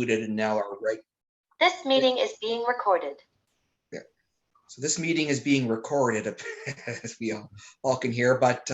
And now our This meeting is being recorded. Yeah. So this meeting is being recorded, as we all can hear. But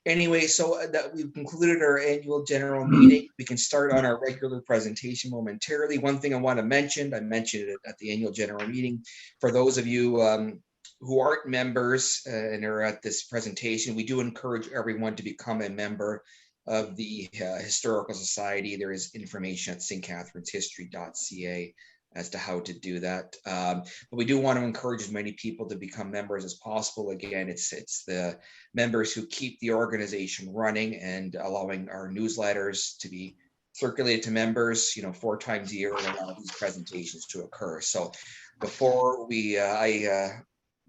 anyway, so that we've concluded our annual general meeting. We can start on our regular presentation momentarily. One thing I want to mention, I mentioned it at the annual general meeting. For those of you who aren't members and are at this presentation, we do encourage everyone to become a member of the Historical Society. There is information at stcatherineshistory.ca as to how to do that. But we do want to encourage as many people to become members as possible. Again, it's the members who keep the organization running and allowing our newsletters to be circulated to members, 4 times a year, and allow these presentations to occur. So before we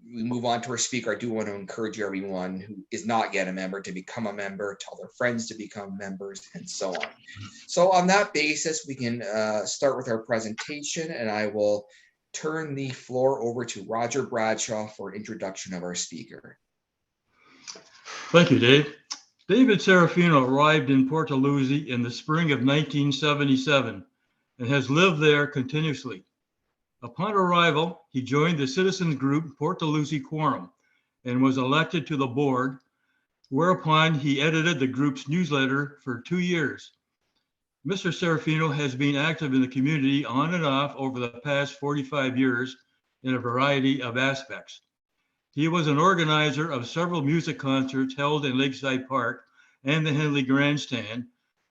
move on to our speaker, I do want to encourage everyone who is not yet a member to become a member, tell their friends to become members, and so on. So on that basis, we can start with our presentation, and I will turn the floor over to Roger Bradshaw for introduction of our speaker. Thank you, Dave. David Serafino arrived in Port Dalhousie in the spring of 1977 and has lived there continuously. Upon arrival, he joined the citizens group Port Dalhousie Quorum and was elected to the board, whereupon he edited the group's newsletter for 2 years. Mr. Serafino has been active in the community on and off over the past 45 years in a variety of aspects. He was an organizer of several music concerts held in Lakeside Park and the Henley grandstand,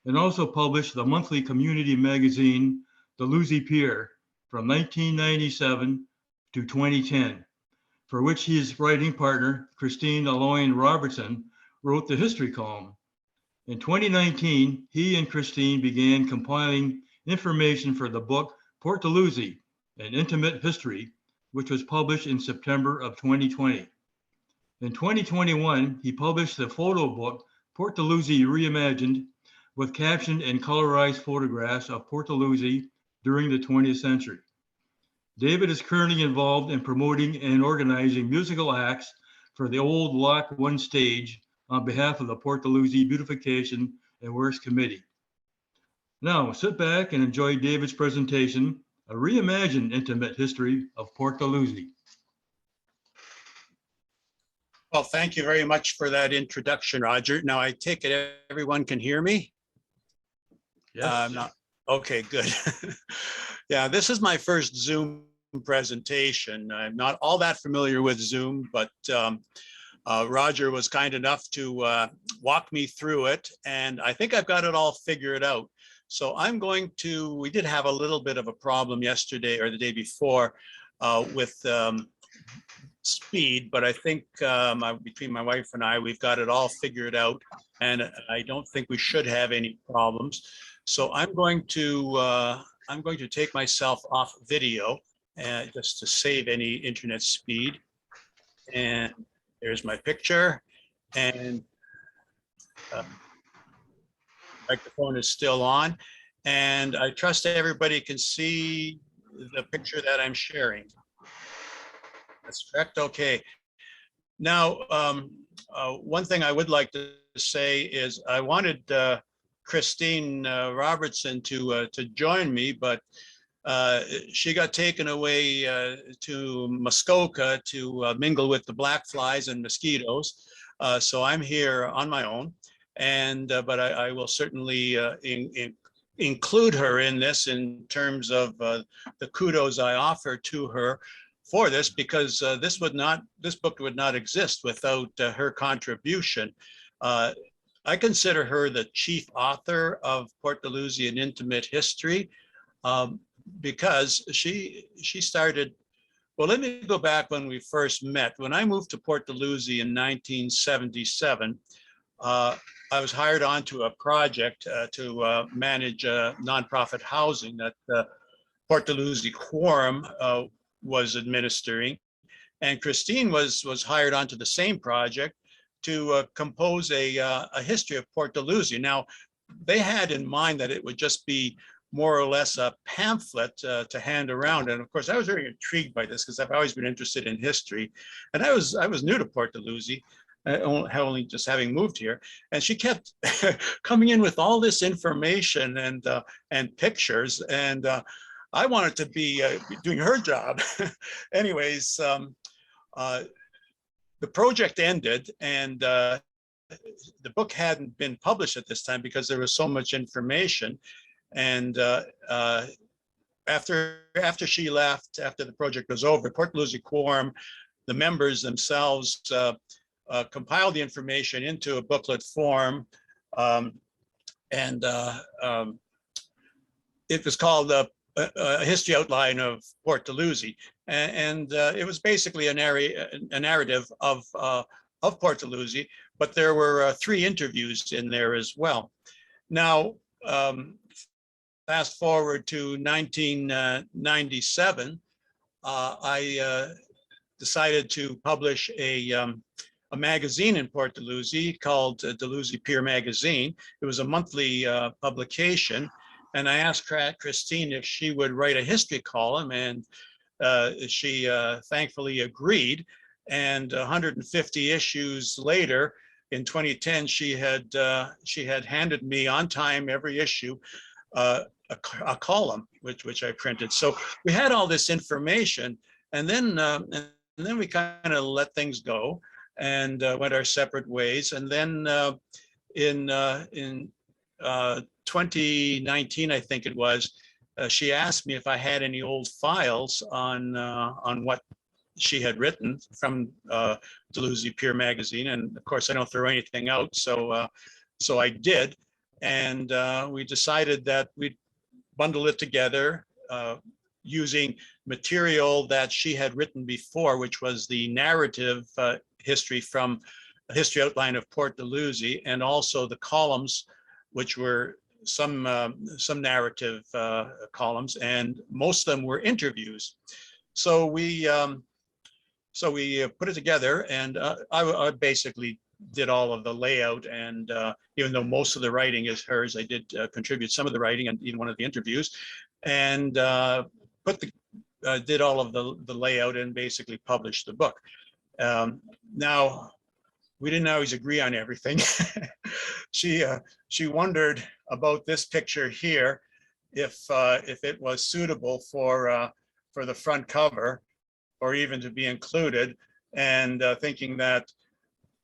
and also published the monthly community magazine, Dalhousie Peer, from 1997 to 2010, for which his writing partner, Christine Aloyne Robertson, wrote the history column. In 2019, he and Christine began compiling information for the book Port Dalhousie, An Intimate History, which was published in September of 2020. In 2021, he published the photo book Port Dalhousie Reimagined, with captioned and colorized photographs of Port Dalhousie during the 20th century. David is currently involved in promoting and organizing musical acts for the old Lock 1 stage on behalf of the Port Dalhousie Beautification and Works Committee. Now, sit back and enjoy David's presentation, A Reimagined Intimate History of Port Dalhousie. Well, thank you very much for that introduction, Roger. Now, I take it everyone can hear me? Yes. Okay, good. Yeah, this is my first Zoom presentation. I'm not all that familiar with Zoom, but Roger was kind enough to walk me through it, and I think I've got it all figured out. So I'm going to, we did have a little bit of a problem yesterday or the day before with speed, but I think between my wife and I, we've got it all figured out, and I don't think we should have any problems. So I'm going to take myself off video just to save any internet speed. And there's my picture, and microphone is still on. And I trust everybody can see the picture that I'm sharing. That's correct. Okay. Now, one thing I would like to say is I wanted Christine Robertson to join me, but she got taken away to Muskoka to mingle with the black flies and mosquitoes. So I'm here on my own, and but I will certainly include her in this in terms of the kudos I offer to her for this, because this book would not exist without her contribution. I consider her the chief author of Port Dalhousie, An Intimate History, because she started, well, let me go back when we first met. When I moved to Port Dalhousie in 1977, I was hired onto a project to manage nonprofit housing that Port Dalhousie Quorum was administering. And Christine was hired onto the same project to compose a history of Port Dalhousie. Now, they had in mind that it would just be more or less a pamphlet to hand around. And of course, I was very intrigued by this because I've always been interested in history. And I was new to Port Dalhousie. only just having moved here, and she kept coming in with all this information and pictures, and I wanted to be doing her job. Anyways, the project ended, and the book hadn't been published at this time because there was so much information. And after she left, after the project was over, Port Dalhousie Quorum, the members themselves compiled the information into a booklet form, and it was called a history outline of Port Dalhousie, and it was basically a narrative of Port Dalhousie, but there were 3 interviews in there as well. Now, fast forward to 1997, I decided to publish a magazine in Port Dalhousie called Dalhousie Peer magazine. It was a monthly publication, and I asked Christine if she would write a history column, and she thankfully agreed. And 150 issues later, in 2010, she had handed me on time every issue a column, which I printed. So we had all this information, and then we kind of let things go and went our separate ways. And then in 2019, I think it was, she asked me if I had any old files on what she had written from Dalhousie Peer magazine, and of course I don't throw anything out, so I did, and we decided that we'd bundle it together using material that she had written before, which was the narrative history from a history outline of Port Dalhousie, and also the columns, which were some narrative columns, and most of them were interviews. So we put it together, and I basically did all of the layout, and even though most of the writing is hers, I did contribute some of the writing and even one of the interviews, and did all of the layout and basically published the book. Now, we didn't always agree on everything. She wondered about this picture here, if it was suitable for the front cover, or even to be included, and thinking that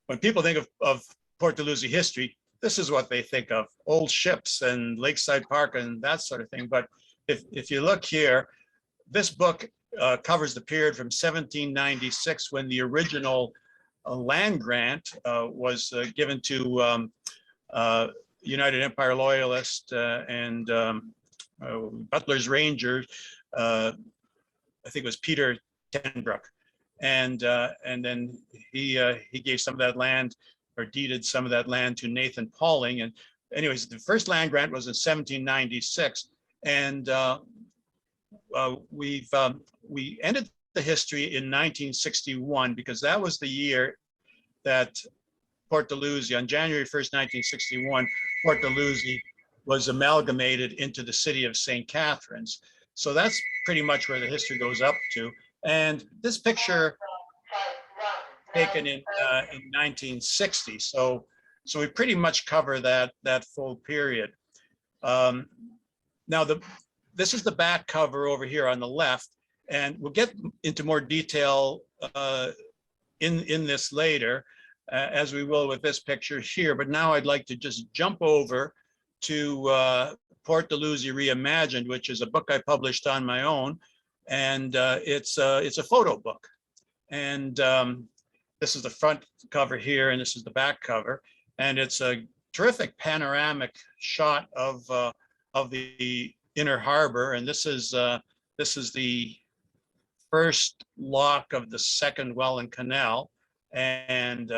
when people think of Port Dalhousie history, this is what they think of: old ships and Lakeside Park and that sort of thing. But if you look here, this book covers the period from 1796, when the original land grant was given to United Empire Loyalist and Butler's Rangers. I think it was Peter Tenbrook, and then he gave some of that land, or deeded some of that land, to Nathan Pauling. And anyways, the first land grant was in 1796, and we ended the history in 1961, because that was the year that Port Dalhousie, on January 1st, 1961, Port Dalhousie was amalgamated into the city of St. Catharines. So that's pretty much where the history goes up to. And this picture taken in 1960. So we pretty much cover that full period. Now this is the back cover over here on the left, and we'll get into more detail in this later, as we will with this picture here. But now I'd like to just jump over to Port Dalhousie Reimagined, which is a book I published on my own, and it's a photo book. And this is the front cover here, and this is the back cover, and it's a terrific panoramic shot of the inner harbor. And this is the first lock of the second Welland Canal, and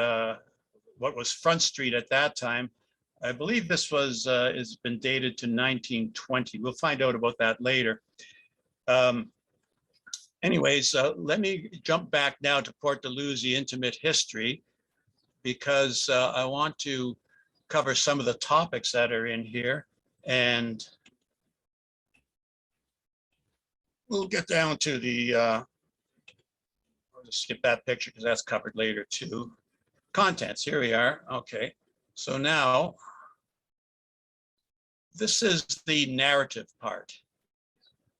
what was Front Street at that time. I believe this was has been dated to 1920. We'll find out about that later. Anyways, let me jump back now to Port Dalhousie intimate history, because I want to cover some of the topics that are in here, and we'll get down to the, I'll just skip that picture because that's covered later too. contents, here we are. Okay, so now this is the narrative part.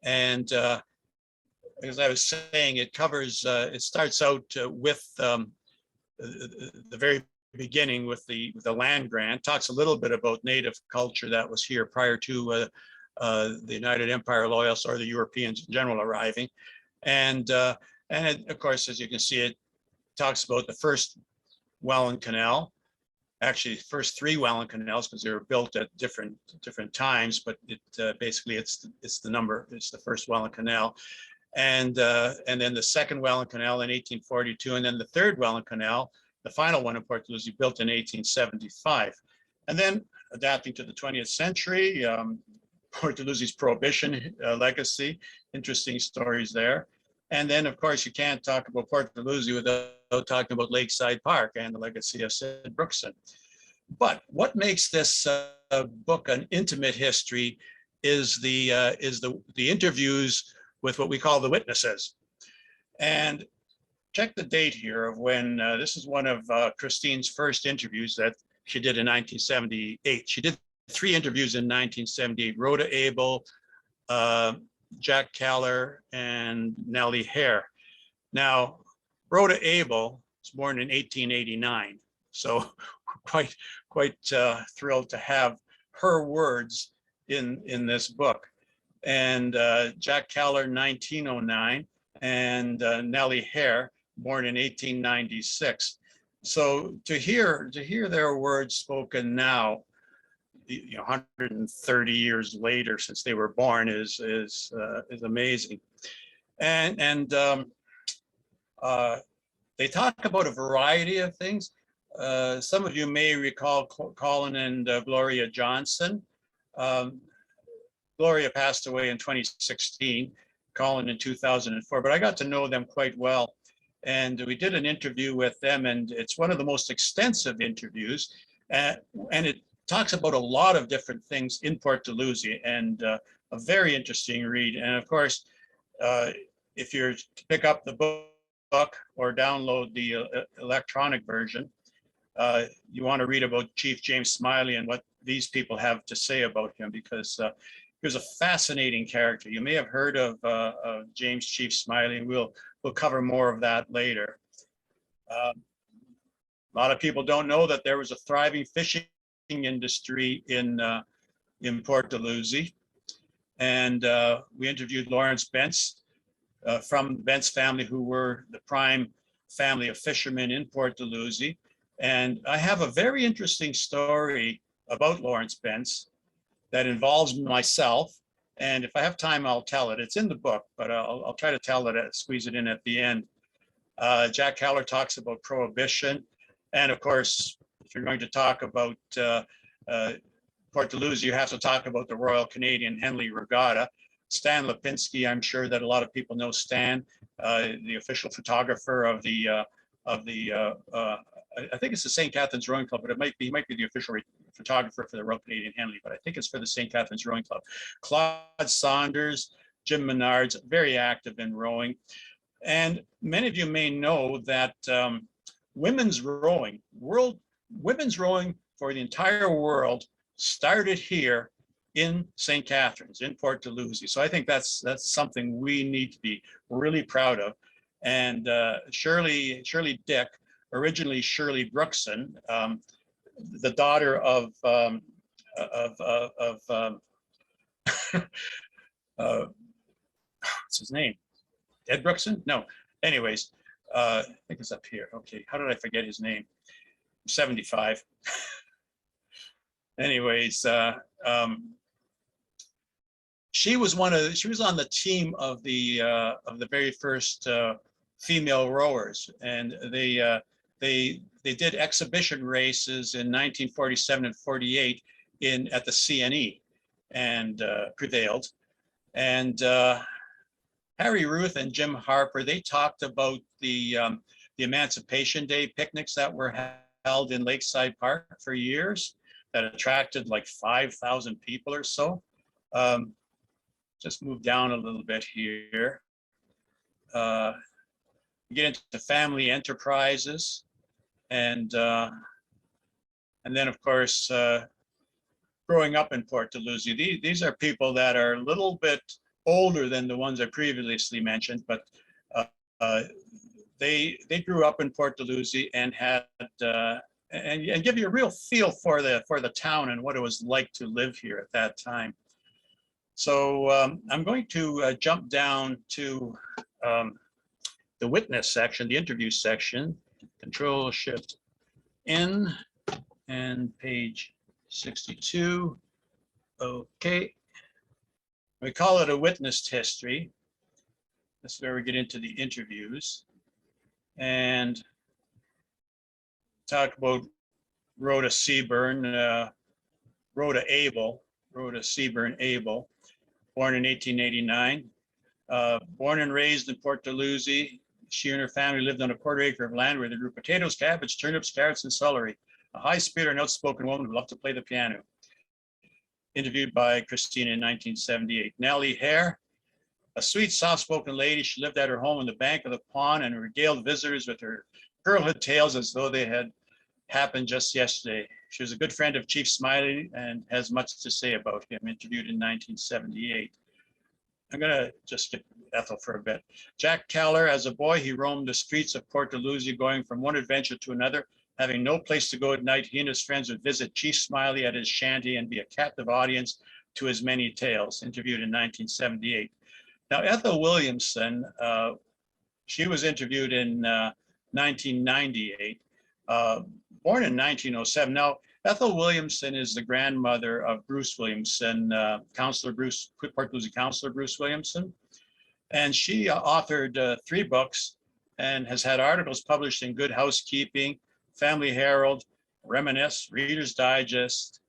And as I was saying, it covers, it starts out with the very beginning with the land grant, talks a little bit about native culture that was here prior to the United Empire Loyalists or the Europeans in general arriving. And it, of course, as you can see, it talks about the first Welland Canal, actually first 3 Welland Canals, because they were built at different times, but it basically it's the number, it's the first Welland Canal. And then the second Welland Canal in 1842, and then the third Welland Canal, the final one in Port Dalhousie, built in 1875. And then adapting to the 20th century, Port Dalhousie's Prohibition legacy, interesting stories there. And then, of course, you can't talk about Port Dalhousie without talking about Lakeside Park and the legacy of Sid Brookson. But what makes this book an intimate history is the interviews with what we call the witnesses. And check the date here of when this is one of Christine's first interviews that she did in 1978. She did 3 interviews in 1978: Rhoda Abel, Jack Keller, and Nellie Hare. Now, Rhoda Abel was born in 1889, so quite thrilled to have her words in this book. And Jack Keller, 1909, and Nellie Hare, born in 1896. So to hear their words spoken now, 130 years later since they were born is amazing. And they talk about a variety of things. Some of you may recall Colin and Gloria Johnson. Gloria passed away in 2016, Colin in 2004, but I got to know them quite well. And we did an interview with them, and it's one of the most extensive interviews. And it talks about a lot of different things in Port Dalhousie, and a very interesting read. And of course, if you're to pick up the book or download the electronic version, you want to read about Chief James Smiley and what these people have to say about him, because he was a fascinating character. You may have heard of James Chief Smiley, and we'll cover more of that later. A lot of people don't know that there was a thriving fishing industry in Port Dalhousie, and we interviewed Lawrence Bentz from the Bentz family, who were the prime family of fishermen in Port Dalhousie. And I have a very interesting story about Lawrence Bentz that involves myself, and if I have time, I'll tell it. It's in the book, but I'll try to tell it, squeeze it in at the end. Jack Keller talks about Prohibition, and of course, if you're going to talk about Port Dalhousie, you have to talk about the Royal Henley Regatta. Stan Lipinski, I'm sure that a lot of people know Stan, the official photographer of the I think it's the St. Catharines Rowing Club, but he might be the official photographer for the Royal Henley, but I think it's for the St. Catharines Rowing Club. Claude Saunders, Jim Menards, very active in rowing. And many of you may know that women's rowing for the entire world started here in St. Catharines, in Port Dalhousie. So I think that's something we need to be really proud of. And Shirley Dick, originally Shirley Brookson, the daughter of what's his name? Ed Brookson? No. Anyways, I think it's up here. Okay, how did I forget his name? 75. Anyways, she was on the team of the very first female rowers, and they did exhibition races in 1947 and 48 at the CNE, and prevailed. And Harry Ruth and Jim Harper, they talked about the Emancipation Day picnics that were held in Lakeside Park for years that attracted like 5,000 people or so. Just move down a little bit here. You get into family enterprises. And then, of course, growing up in Port Dalhousie, these are people that are a little bit older than the ones I previously mentioned, but they grew up in Port Dalhousie and had and give you a real feel for the town and what it was like to live here at that time. So I'm going to jump down to the witness section, the interview section, Control Shift N, and page 62. Okay. We call it a witness history. That's where we get into the interviews and talk about Rhoda Seaburn, Rhoda Seaburn Abel, born in 1889. Born and raised in Port Dalhousie, she and her family lived on a quarter acre of land where they grew potatoes, cabbage, turnips, carrots, and celery. A high-spirited and outspoken woman who loved to play the piano. Interviewed by Christina in 1978. Nellie Hare, a sweet, soft-spoken lady. She lived at her home on the bank of the pond and regaled visitors with her girlhood tales as though they had happened just yesterday. She was a good friend of Chief Smiley and has much to say about him. Interviewed in 1978. I'm going to just skip Ethel for a bit. Jack Keller, as a boy, he roamed the streets of Port Dalhousie, going from one adventure to another. Having no place to go at night, he and his friends would visit Chief Smiley at his shanty and be a captive audience to his many tales. Interviewed in 1978. Now, Ethel Williamson, she was interviewed in 1998, born in 1907. Now, Ethel Williamson is the grandmother of Bruce Williamson, Port Dalhousie Councillor Bruce Williamson. And she authored 3 books and has had articles published in Good Housekeeping, Family Herald, Reminisce, Reader's Digest,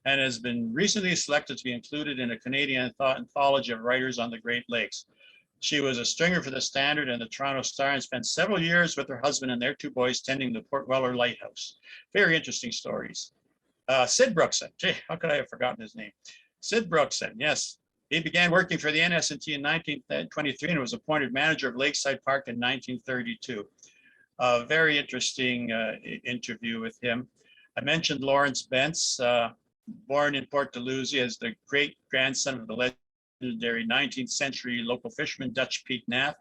and has been recently selected to be included in a Canadian anthology of writers on the Great Lakes. She was a stringer for the Standard and the Toronto Star and spent several years with her husband and their 2 boys tending the Port Weller Lighthouse. Very interesting stories. Sid Brookson, gee, how could I have forgotten his name? Sid Brookson, yes. He began working for the NSNT in 1923 and was appointed manager of Lakeside Park in 1932. A very interesting interview with him. I mentioned Lawrence Bentz, born in Port Dalhousie as the great grandson of the legendary 19th century local fisherman Dutch Pete Nath.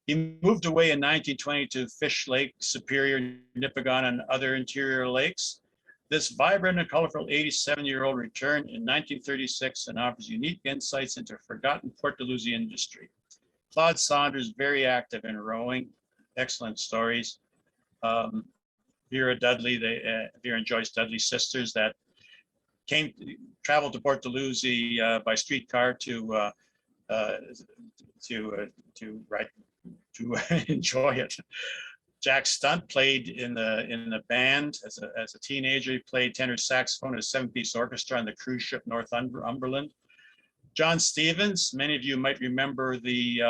He moved away in 1920 to Fish Lake, Superior, Nipigon, and other interior lakes. This vibrant and colorful 87-year-old returned in 1936 and offers unique insights into forgotten Port Dalhousie industry. Claude Saunders, very active in rowing, excellent stories. Vera Dudley, Vera and Joyce Dudley sisters that traveled to Port Dalhousie by streetcar to enjoy it. Jack Stunt played in the band as a teenager. He played tenor saxophone in a 7-piece orchestra on the cruise ship Northumberland. John Stevens, many of you might remember the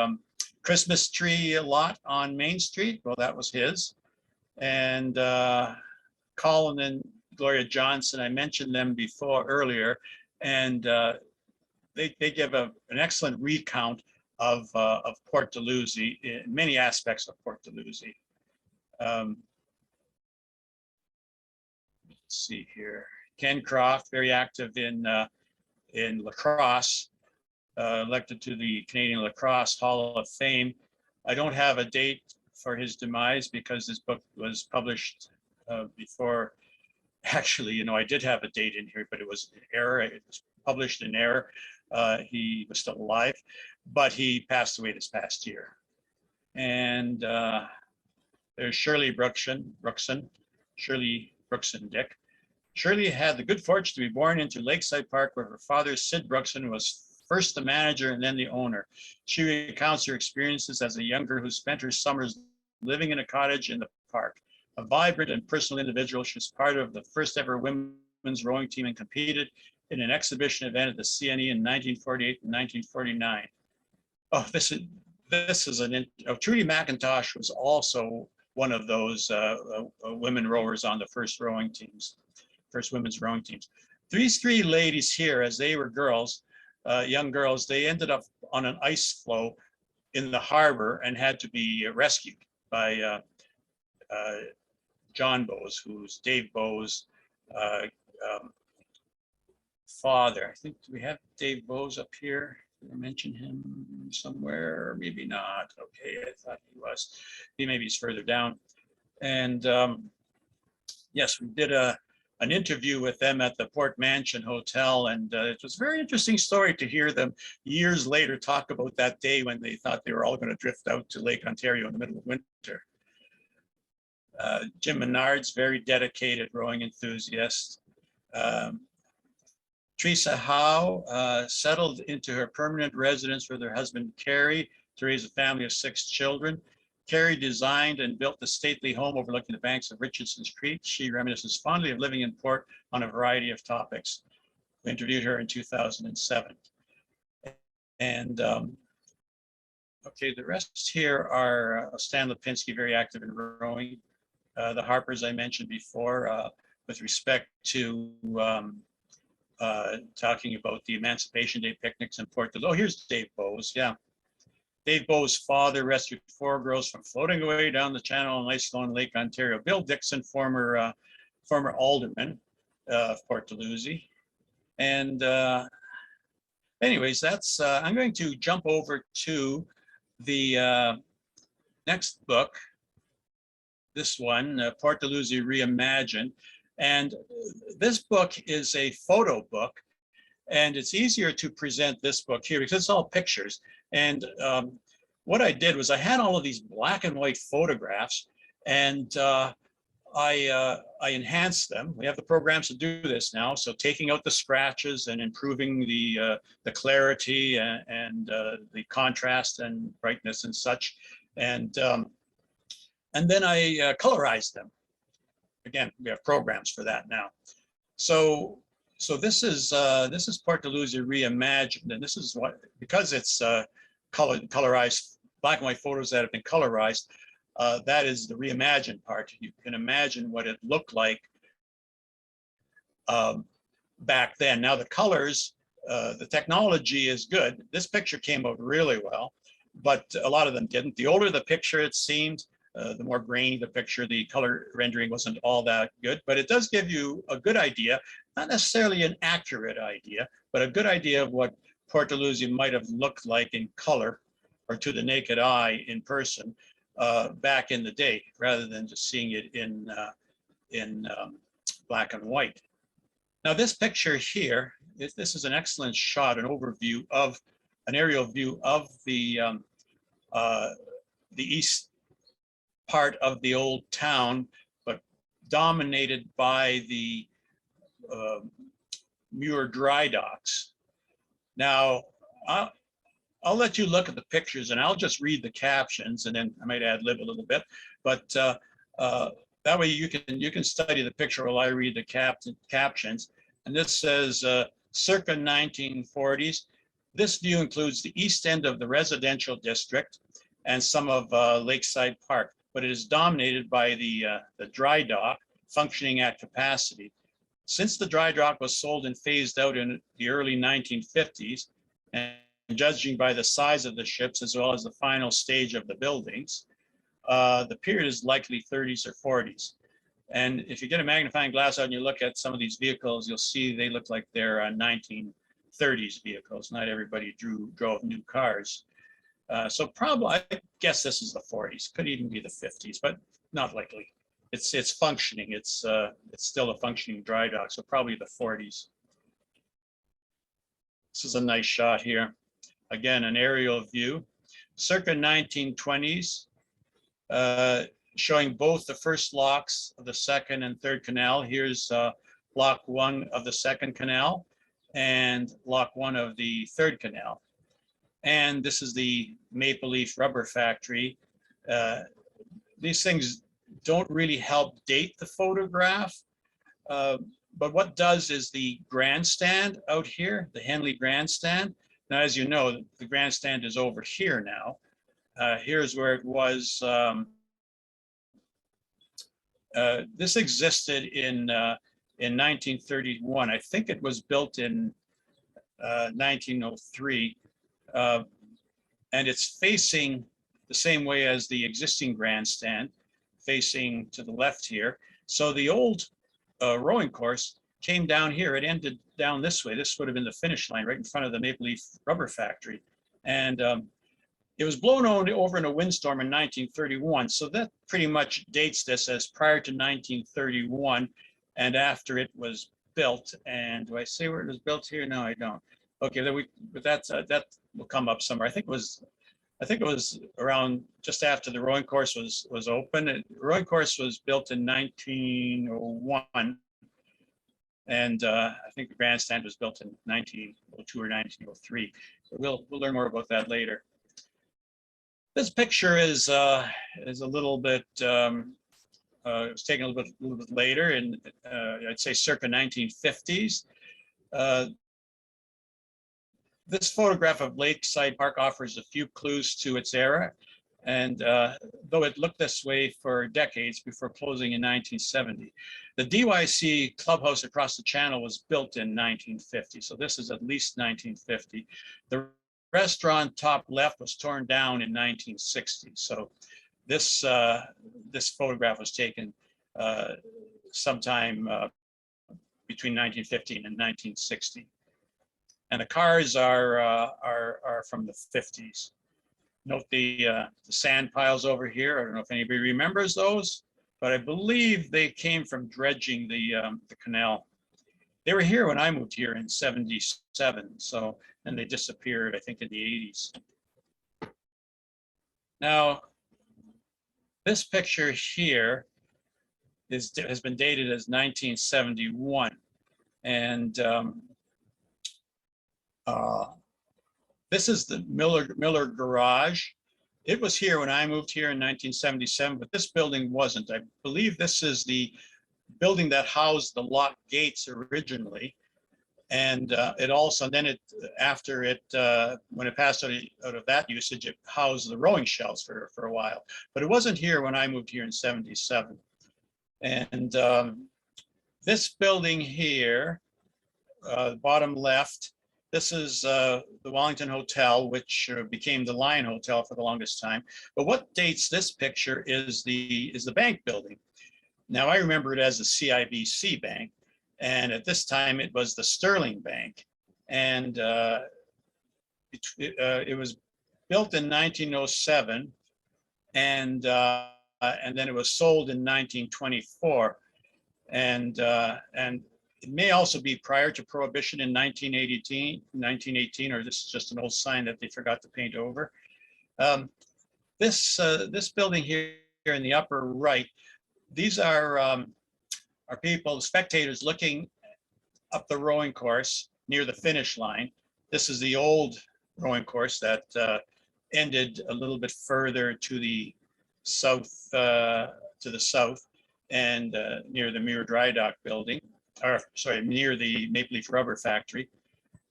Christmas tree lot on Main Street. Well, that was his. And Colin and Gloria Johnson, I mentioned them earlier, and they give an excellent recount of Port Dalhousie, in many aspects of Port Dalhousie. Let's see here. Ken Croft, very active in lacrosse, elected to the Canadian Lacrosse Hall of Fame. I don't have a date for his demise because this book was published before. Actually, I did have a date in here, but it was an error. It was published in error. He was still alive, but he passed away this past year. And there's Shirley Brookson, Shirley Brookson Dick. Shirley had the good fortune to be born into Lakeside Park, where her father, Sid Brookson, was first the manager and then the owner. She recounts her experiences as a young girl who spent her summers living in a cottage in the park. A vibrant and personal individual, she was part of the first ever women's rowing team and competed in an exhibition event at the CNE in 1948 and 1949. Oh, Trudy McIntosh was also one of those women rowers on the first women's rowing teams. These 3 ladies here, as they were girls, young girls, they ended up on an ice floe in the harbor and had to be rescued by John Bowes, who's Dave Bowes' father. I think, do we have Dave Bowes up here? Did I mention him somewhere? Maybe not. Okay, I thought he was. Maybe he's further down. And yes, we did an interview with them at the Port Mansion Hotel, and it was a very interesting story to hear them years later talk about that day when they thought they were all going to drift out to Lake Ontario in the middle of winter. Jim Menard's very dedicated rowing enthusiast. Teresa Howe settled into her permanent residence with her husband Carrie to raise a family of 6 children. Carrie designed and built the stately home overlooking the banks of Richardson's Creek. She reminisces fondly of living in port on a variety of topics. We interviewed her in 2007. And okay, the rest here are Stan Lipinski, very active in rowing. The Harpers I mentioned before, with respect to talking about the Emancipation Day picnics in Port Dalhousie. Oh, here's Dave Bowes, yeah. Dave Bowes' father rescued 4 girls from floating away down the channel in ice-flown Lake Ontario. Bill Dixon, former alderman of Port Dalhousie. And anyways, that's, I'm going to jump over to the next book, this one, Port Dalhousie Reimagined. And this book is a photo book, and it's easier to present this book here because it's all pictures. And what I did was I had all of these black and white photographs, and I enhanced them. We have the programs to do this now. So taking out the scratches and improving the clarity and the contrast and brightness and such. And then I colorized them. Again, we have programs for that now. So this is Port Dalhousie Reimagined, and this is what, because it's colorized, black and white photos that have been colorized, that is the reimagined part. You can imagine what it looked like back then. Now the colors, the technology is good. This picture came out really well, but a lot of them didn't. The older the picture, it seemed, the more grainy the picture, the color rendering wasn't all that good, but it does give you a good idea, not necessarily an accurate idea, but a good idea of what Port Dalhousie might have looked like in color or to the naked eye in person back in the day, rather than just seeing it in black and white. Now this picture here, this is an excellent shot, an overview of, an aerial view of the east part of the old town, but dominated by the Muir dry docks. Now, I'll let you look at the pictures and I'll just read the captions, and then I might ad lib a little bit, but that way you can study the picture while I read the captions. And this says, circa 1940s. This view includes the east end of the residential district and some of Lakeside Park, but it is dominated by the dry dock functioning at capacity. Since the dry dock was sold and phased out in the early 1950s, and judging by the size of the ships as well as the final stage of the buildings, the period is likely 30s or 40s. And if you get a magnifying glass out and you look at some of these vehicles, you'll see they look like they're 1930s vehicles. Not everybody drove new cars. So probably, I guess this is the 40s, could even be the 50s, but not likely. It's functioning. It's still a functioning dry dock, so probably the 40s. This is a nice shot here. Again, an aerial view, circa 1920s, showing both the first locks of the second and third canal. Here's lock 1 of the second canal and lock 1 of the third canal. And this is the Maple Leaf Rubber Factory. These things don't really help date the photograph, but what does is the grandstand out here, the Henley grandstand. Now, as you know, the grandstand is over here now. Here's where it was. This existed in 1931. I think it was built in 1903. And it's facing the same way as the existing grandstand, facing to the left here. So the old rowing course came down here. It ended down this way. This would have been the finish line right in front of the Maple Leaf Rubber Factory. And it was blown over in a windstorm in 1931. So that pretty much dates this as prior to 1931 and after it was built. And do I say where it was built here? No, I don't. Okay, but that will come up somewhere. I think it was around just after the rowing course was open. The rowing course was built in 1901. And I think the grandstand was built in 1902 or 1903. So we'll learn more about that later. This picture is a little bit, it was taken a little bit later, and I'd say circa 1950s. This photograph of Lakeside Park offers a few clues to its era, and though it looked this way for decades before closing in 1970. The DYC clubhouse across the channel was built in 1950, so this is at least 1950. The restaurant top left was torn down in 1960, so this photograph was taken sometime between 1950 and 1960. And the cars are from the 50s. Note the sand piles over here. I don't know if anybody remembers those, but I believe they came from dredging the canal. They were here when I moved here in 77, so, and they disappeared, I think, in the 80s. Now, this picture here has been dated as 1971, and this is the Miller Garage. It was here when I moved here in 1977, but this building wasn't. I believe this is the building that housed the lock gates originally. And it also, then it, after it, when it passed out of that usage, it housed the rowing shells for a while. But it wasn't here when I moved here in 77. And this building here, bottom left, this is the Wellington Hotel, which became the Lion Hotel for the longest time. But what dates this picture is the bank building. Now, I remember it as the CIBC Bank, and at this time it was the Sterling Bank. And it was built in 1907, and then it was sold in 1924. And it may also be prior to Prohibition in 1918, or this is just an old sign that they forgot to paint over. This building here in the upper right, these are people, spectators looking up the rowing course near the finish line. This is the old rowing course that ended a little bit further to the south, and near the Muir Dry Dock building, or sorry, near the Maple Leaf Rubber Factory,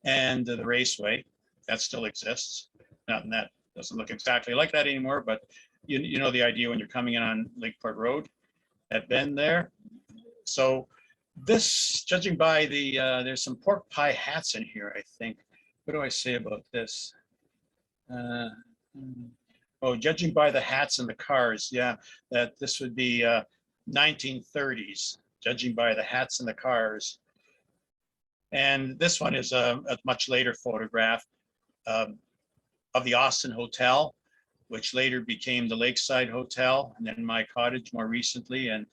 and the raceway that still exists. Not that doesn't look exactly like that anymore, but you know the idea when you're coming in on Lakeport Road, that bend there. So this, judging by the, there's some pork pie hats in here, I think. What do I say about this? Oh, judging by the hats and the cars, yeah, that this would be 1930s, judging by the hats and the cars. And this one is a much later photograph of the Austin Hotel, which later became the Lakeside Hotel, and then my cottage more recently, and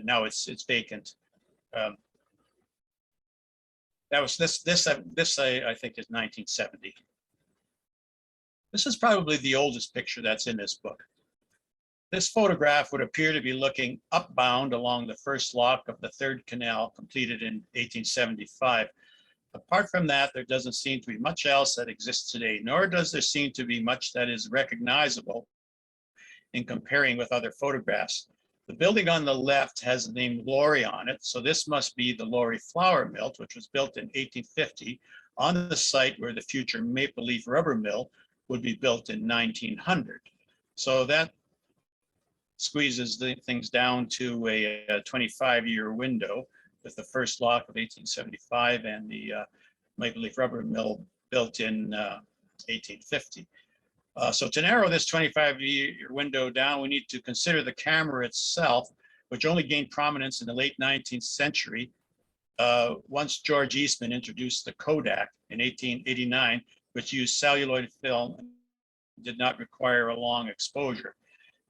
now it's vacant. That was this I think is 1970. This is probably the oldest picture that's in this book. This photograph would appear to be looking upbound along the first lock of the third canal, completed in 1875. Apart from that, there doesn't seem to be much else that exists today, nor does there seem to be much that is recognizable in comparing with other photographs. The building on the left has the name Laurie on it, so this must be the Laurie Flour Mill, which was built in 1850 on the site where the future Maple Leaf Rubber Mill would be built in 1900. So that squeezes things down to a 25-year window, with the first lock of 1875 and the Maple Leaf Rubber Mill built in 1850. So to narrow this 25-year window down, we need to consider the camera itself, which only gained prominence in the late 19th century. Once George Eastman introduced the Kodak in 1889, which used celluloid film and did not require a long exposure.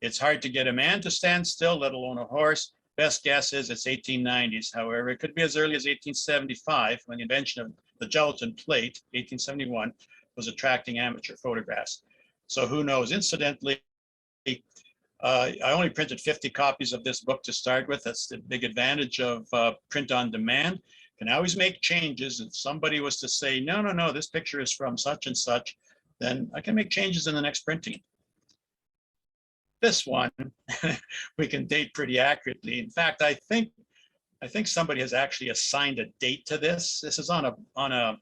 It's hard to get a man to stand still, let alone a horse. Best guess is it's 1890s. However, it could be as early as 1875 when the invention of the gelatin plate, 1871, was attracting amateur photographs. So who knows? Incidentally, I only printed 50 copies of this book to start with. That's the big advantage of print on demand. You can always make changes. If somebody was to say, no, this picture is from such and such, then I can make changes in the next printing. This one, we can date pretty accurately. In fact, I think somebody has actually assigned a date to this. This is on a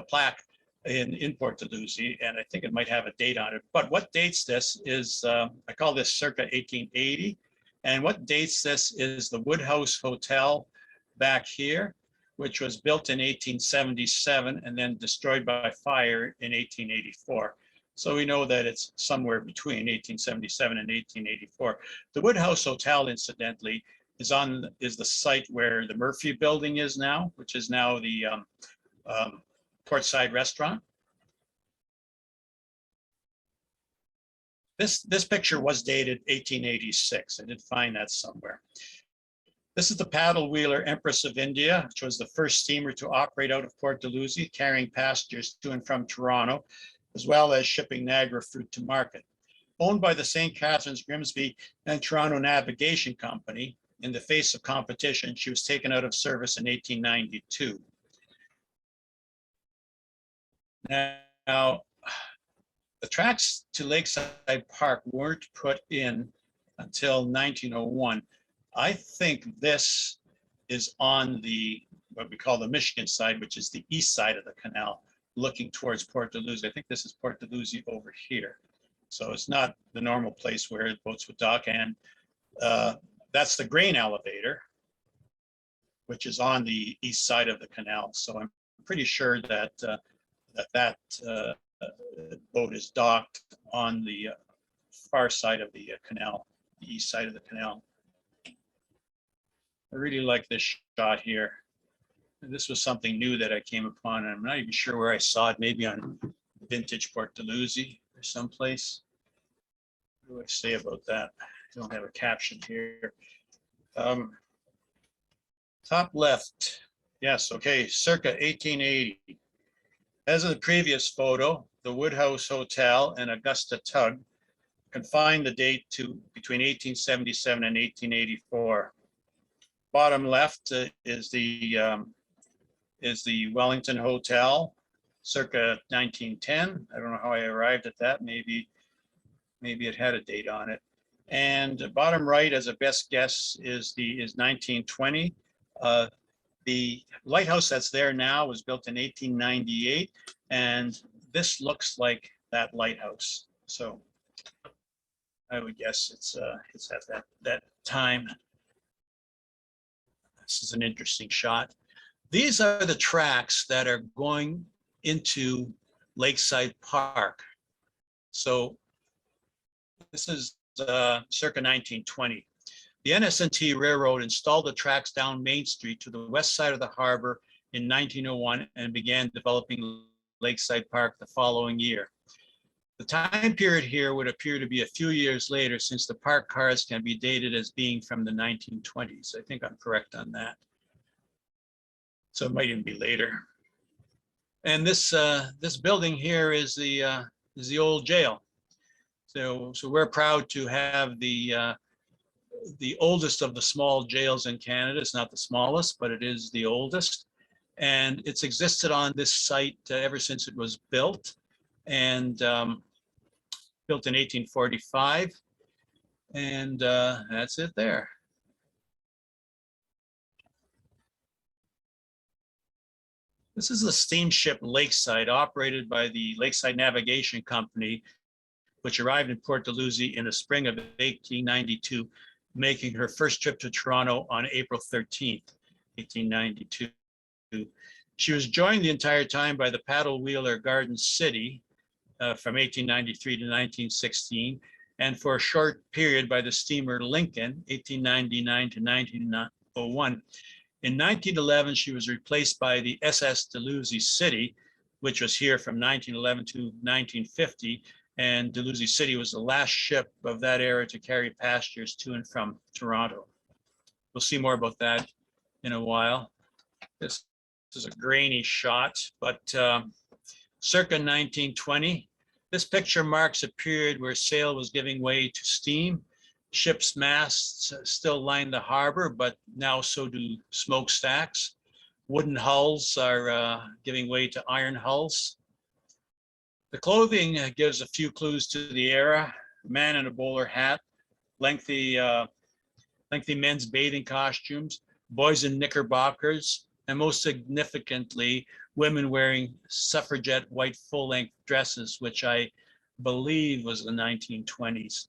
plaque in Port Dalhousie, and I think it might have a date on it. But what dates this is, I call this circa 1880. And what dates this is the Woodhouse Hotel back here, which was built in 1877 and then destroyed by fire in 1884. So we know that it's somewhere between 1877 and 1884. The Woodhouse Hotel, incidentally, is the site where the Murphy Building is now, which is now the Portside Restaurant. This picture was dated 1886. I did find that somewhere. This is the paddle wheeler Empress of India, which was the first steamer to operate out of Port Dalhousie, carrying passengers to and from Toronto, as well as shipping Niagara fruit to market. Owned by the St. Catharines, Grimsby, and Toronto Navigation Company, in the face of competition, she was taken out of service in 1892. Now, the tracks to Lakeside Park weren't put in until 1901. I think this is on the, what we call the Michigan side, which is the east side of the canal, looking towards Port Dalhousie. I think this is Port Dalhousie over here. So it's not the normal place where boats would dock. And that's the grain elevator, which is on the east side of the canal. So I'm pretty sure that that boat is docked on the far side of the canal, the east side of the canal. I really like this shot here. This was something new that I came upon, and I'm not even sure where I saw it, maybe on Vintage Port Dalhousie or someplace. What do I say about that? I don't have a caption here. Top left, yes, okay, circa 1880. As in the previous photo, the Woodhouse Hotel and Augusta Tug confined the date to between 1877 and 1884. Bottom left is the Wellington Hotel, circa 1910. I don't know how I arrived at that. Maybe it had a date on it. And bottom right, as a best guess, is 1920. The lighthouse that's there now was built in 1898, and this looks like that lighthouse. So I would guess it's at that time. This is an interesting shot. These are the tracks that are going into Lakeside Park. So this is circa 1920. The NS&T Railroad installed the tracks down Main Street to the west side of the harbor in 1901 and began developing Lakeside Park the following year. The time period here would appear to be a few years later, since the park cars can be dated as being from the 1920s. I think I'm correct on that. So it might even be later. And this building here is the old jail. So we're proud to have the oldest of the small jails in Canada. It's not the smallest, but it is the oldest. And it's existed on this site ever since it was built, and built in 1845. And that's it there. This is the steamship Lakeside, operated by the Lakeside Navigation Company, which arrived in Port Dalhousie in the spring of 1892, making her first trip to Toronto on April 13th, 1892. She was joined the entire time by the paddle wheeler Garden City, from 1893 to 1916, and for a short period by the steamer Lincoln, 1899 to 1901. In 1911, she was replaced by the SS Dalhousie City, which was here from 1911 to 1950. And Dalhousie City was the last ship of that era to carry passengers to and from Toronto. We'll see more about that in a while. This is a grainy shot, but circa 1920, this picture marks a period where sail was giving way to steam. Ships' masts still line the harbor, but now so do smokestacks. Wooden hulls are giving way to iron hulls. The clothing gives a few clues to the era. Man in a bowler hat, lengthy men's bathing costumes, boys in knickerbockers, and most significantly, women wearing suffragette white full-length dresses, which I believe was the 1920s.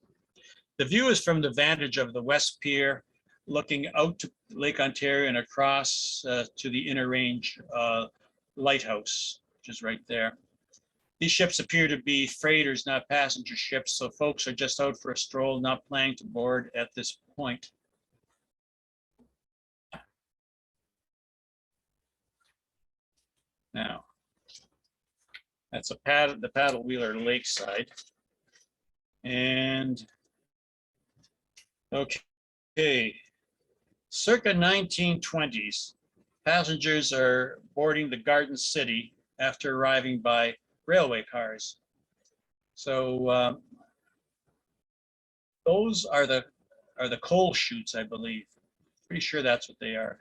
The view is from the vantage of the West Pier, looking out to Lake Ontario and across to the Inner Range lighthouse, which is right there. These ships appear to be freighters, not passenger ships, so folks are just out for a stroll, not planning to board at this point. Now, that's the paddle wheeler Lakeside. And okay, circa 1920s, passengers are boarding the Garden City after arriving by railway cars. So those are the coal chutes, I believe. Pretty sure that's what they are,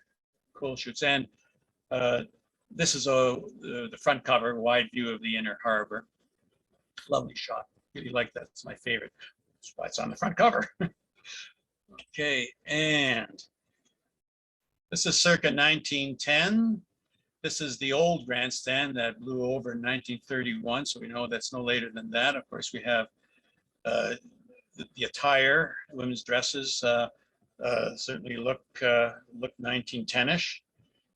coal chutes. And this is the front cover, wide view of the inner harbor. Lovely shot. Really like that. It's my favorite. That's why it's on the front cover. Okay, and this is circa 1910. This is the old grandstand that blew over in 1931, so we know that's no later than that. Of course, we have the attire, women's dresses certainly look 1910-ish.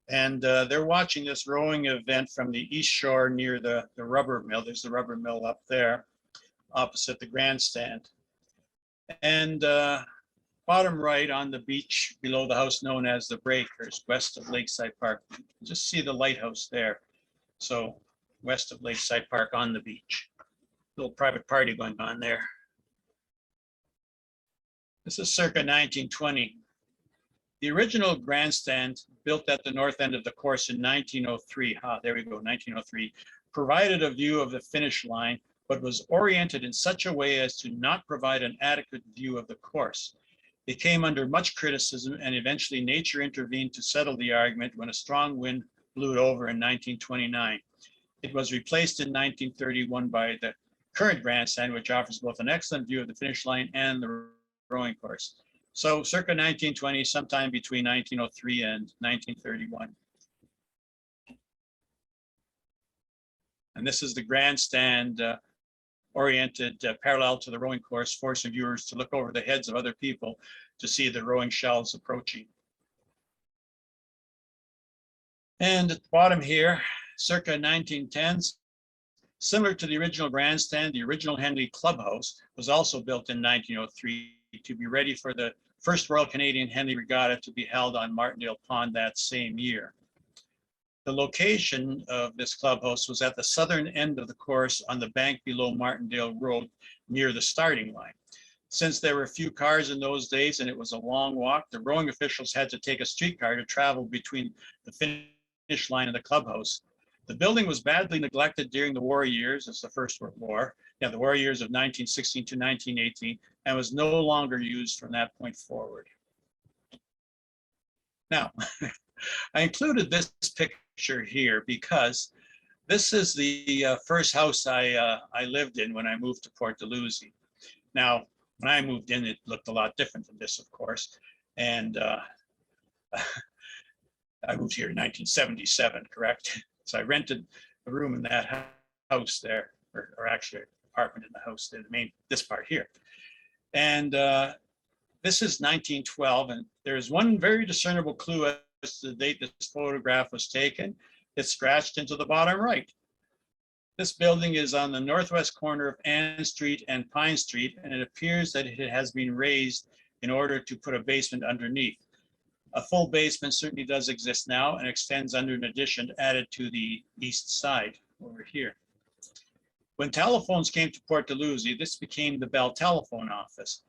And they're watching this rowing event from the east shore near the rubber mill. There's the rubber mill up there, opposite the grandstand. And bottom right on the beach below the house known as the Breakers, west of Lakeside Park. Just see the lighthouse there. So west of Lakeside Park on the beach. Little private party going on there. This is circa 1920. The original grandstand, built at the north end of the course in 1903, there we go, 1903, provided a view of the finish line, but was oriented in such a way as to not provide an adequate view of the course. It came under much criticism, and eventually nature intervened to settle the argument when a strong wind blew it over in 1929. It was replaced in 1931 by the current grandstand, which offers both an excellent view of the finish line and the rowing course. So circa 1920, sometime between 1903 and 1931. And this is the grandstand oriented parallel to the rowing course, forcing viewers to look over the heads of other people to see the rowing shells approaching. And at the bottom here, circa 1910s, similar to the original grandstand, the original Henley Clubhouse was also built in 1903 to be ready for the first Royal Canadian Henley Regatta to be held on Martindale Pond that same year. The location of this clubhouse was at the southern end of the course on the bank below Martindale Road near the starting line. Since there were few cars in those days and it was a long walk, the rowing officials had to take a streetcar to travel between the finish line and the clubhouse. The building was badly neglected during the war years, it's the First World War, the war years of 1916 to 1918, and was no longer used from that point forward. Now, I included this picture here because this is the first house I lived in when I moved to Port Dalhousie. Now, when I moved in, it looked a lot different than this, of course. And I moved here in 1977, correct? So I rented a room in that house there, or actually an apartment in the house, this part here. And this is 1912, and there's one very discernible clue as to the date this photograph was taken. It's scratched into the bottom right. This building is on the northwest corner of Ann Street and Pine Street, and it appears that it has been raised in order to put a basement underneath. A full basement certainly does exist now and extends under an addition added to the east side over here. When telephones came to Port Dalhousie, this became the Bell Telephone Office.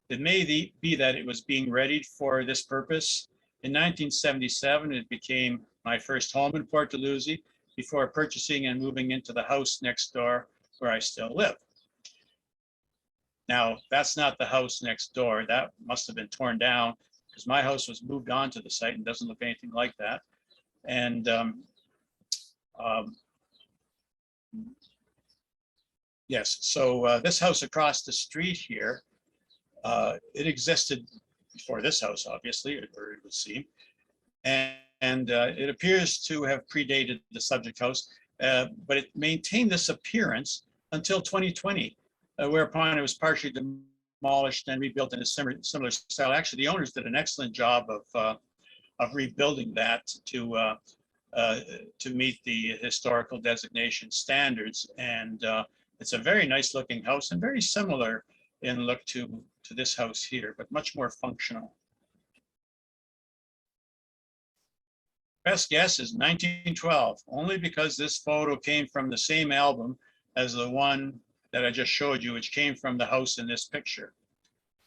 It may be that it was being readied for this purpose. In 1977, it became my first home in Port Dalhousie before purchasing and moving into the house next door where I still live. Now, that's not the house next door. That must have been torn down because my house was moved onto the site and doesn't look anything like that. And yes, so this house across the street here, it existed before this house, obviously, or it would seem. And it appears to have predated the subject house, but it maintained this appearance until 2020, whereupon it was partially demolished and rebuilt in a similar style. Actually, the owners did an excellent job of rebuilding that to meet the historical designation standards. And it's a very nice looking house and very similar in look to this house here, but much more functional. Best guess is 1912, only because this photo came from the same album as the one that I just showed you, which came from the house in this picture.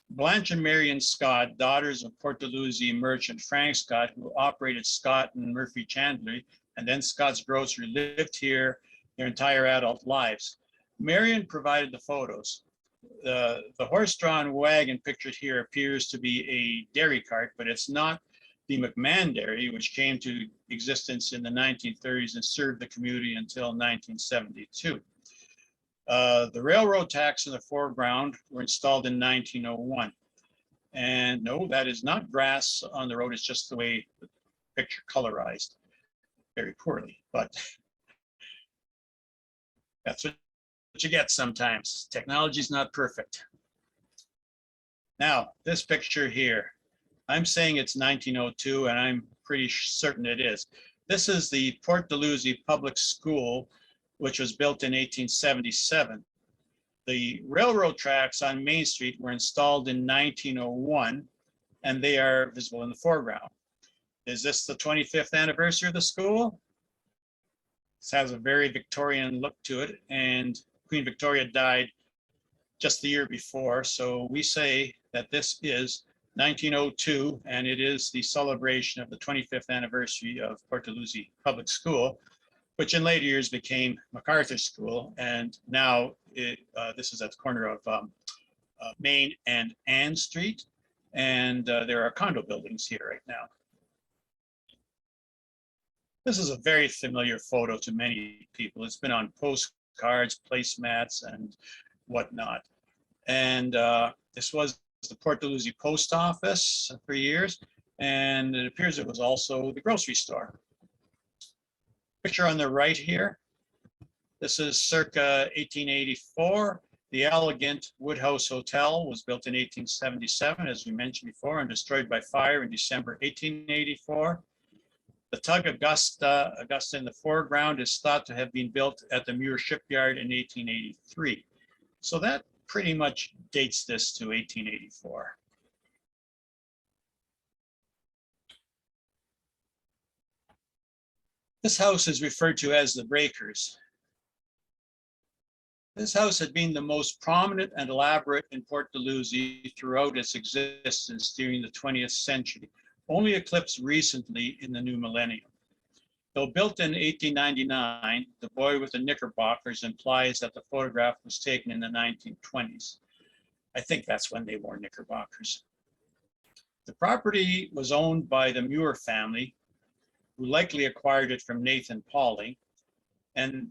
Blanche and Marion Scott, daughters of Port Dalhousie merchant Frank Scott, who operated Scott and Murphy Chandlery, and then Scott's Grocery, lived here their entire adult lives. Marion provided the photos. The horse-drawn wagon pictured here appears to be a dairy cart, but it's not the McMahon Dairy, which came to existence in the 1930s and served the community until 1972. The railroad tracks in the foreground were installed in 1901. And no, that is not grass on the road. It's just the way the picture colorized very poorly, but that's what you get sometimes. Technology is not perfect. Now, this picture here, I'm saying it's 1902, and I'm pretty certain it is. This is the Port Dalhousie Public School, which was built in 1877. The railroad tracks on Main Street were installed in 1901, and they are visible in the foreground. Is this the 25th anniversary of the school? This has a very Victorian look to it, and Queen Victoria died just the year before, so we say that this is 1902, and it is the celebration of the 25th anniversary of Port Dalhousie Public School, which in later years became MacArthur School, and now this is at the corner of Main and Ann Street, and there are condo buildings here right now. This is a very familiar photo to many people. It's been on postcards, placemats, and whatnot. And this was the Port Dalhousie Post Office for years, and it appears it was also the grocery store. Picture on the right here. This is circa 1884. The elegant Woodhouse Hotel was built in 1877, as we mentioned before, and destroyed by fire in December 1884. The tug Augusta in the foreground is thought to have been built at the Muir shipyard in 1883. So that pretty much dates this to 1884. This house is referred to as the Breakers. This house had been the most prominent and elaborate in Port Dalhousie throughout its existence during the 20th century, only eclipsed recently in the new millennium. Though built in 1899, the boy with the knickerbockers implies that the photograph was taken in the 1920s. I think that's when they wore knickerbockers. The property was owned by the Muir family, who likely acquired it from Nathan Pauling, and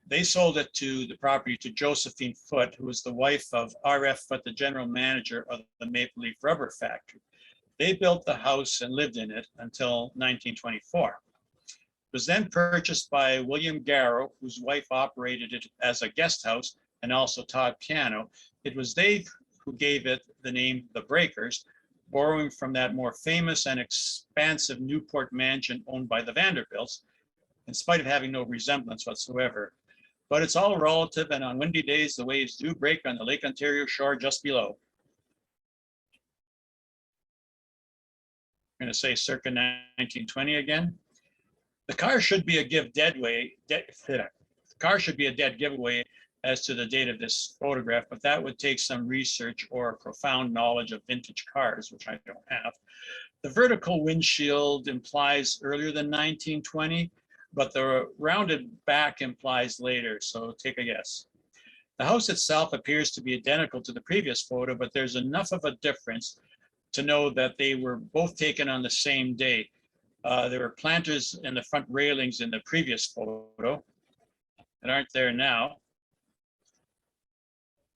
they sold the property to Josephine Foote, who was the wife of R.F. Foote, the general manager of the Maple Leaf Rubber Factory. They built the house and lived in it until 1924. It was then purchased by William Garrow, whose wife operated it as a guest house and also taught piano. It was they who gave it the name The Breakers, borrowing from that more famous and expansive Newport mansion owned by the Vanderbilts, in spite of having no resemblance whatsoever. but it's all relative, and on windy days, the waves do break on the Lake Ontario shore just below. I'm going to say circa 1920 again. The car should be a the car should be a dead giveaway as to the date of this photograph, but that would take some research or profound knowledge of vintage cars, which I don't have. The vertical windshield implies earlier than 1920, but the rounded back implies later, so take a guess. The house itself appears to be identical to the previous photo, but there's enough of a difference to know that they were both taken on the same day. There were planters in the front railings in the previous photo that aren't there now.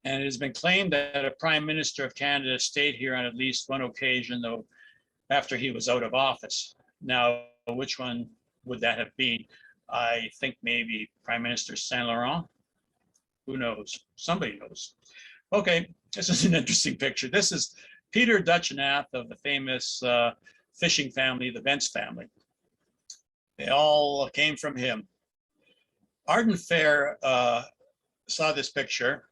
And it has been claimed that a Prime Minister of Canada stayed here on at least one occasion, though after he was out of office. Now, which one would that have been? I think maybe Prime Minister Saint Laurent. Who knows? Somebody knows. Okay, this is an interesting picture. This is Peter Dutchnath of the famous fishing family, the Vence family. They all came from him. Arden Fair saw this picture,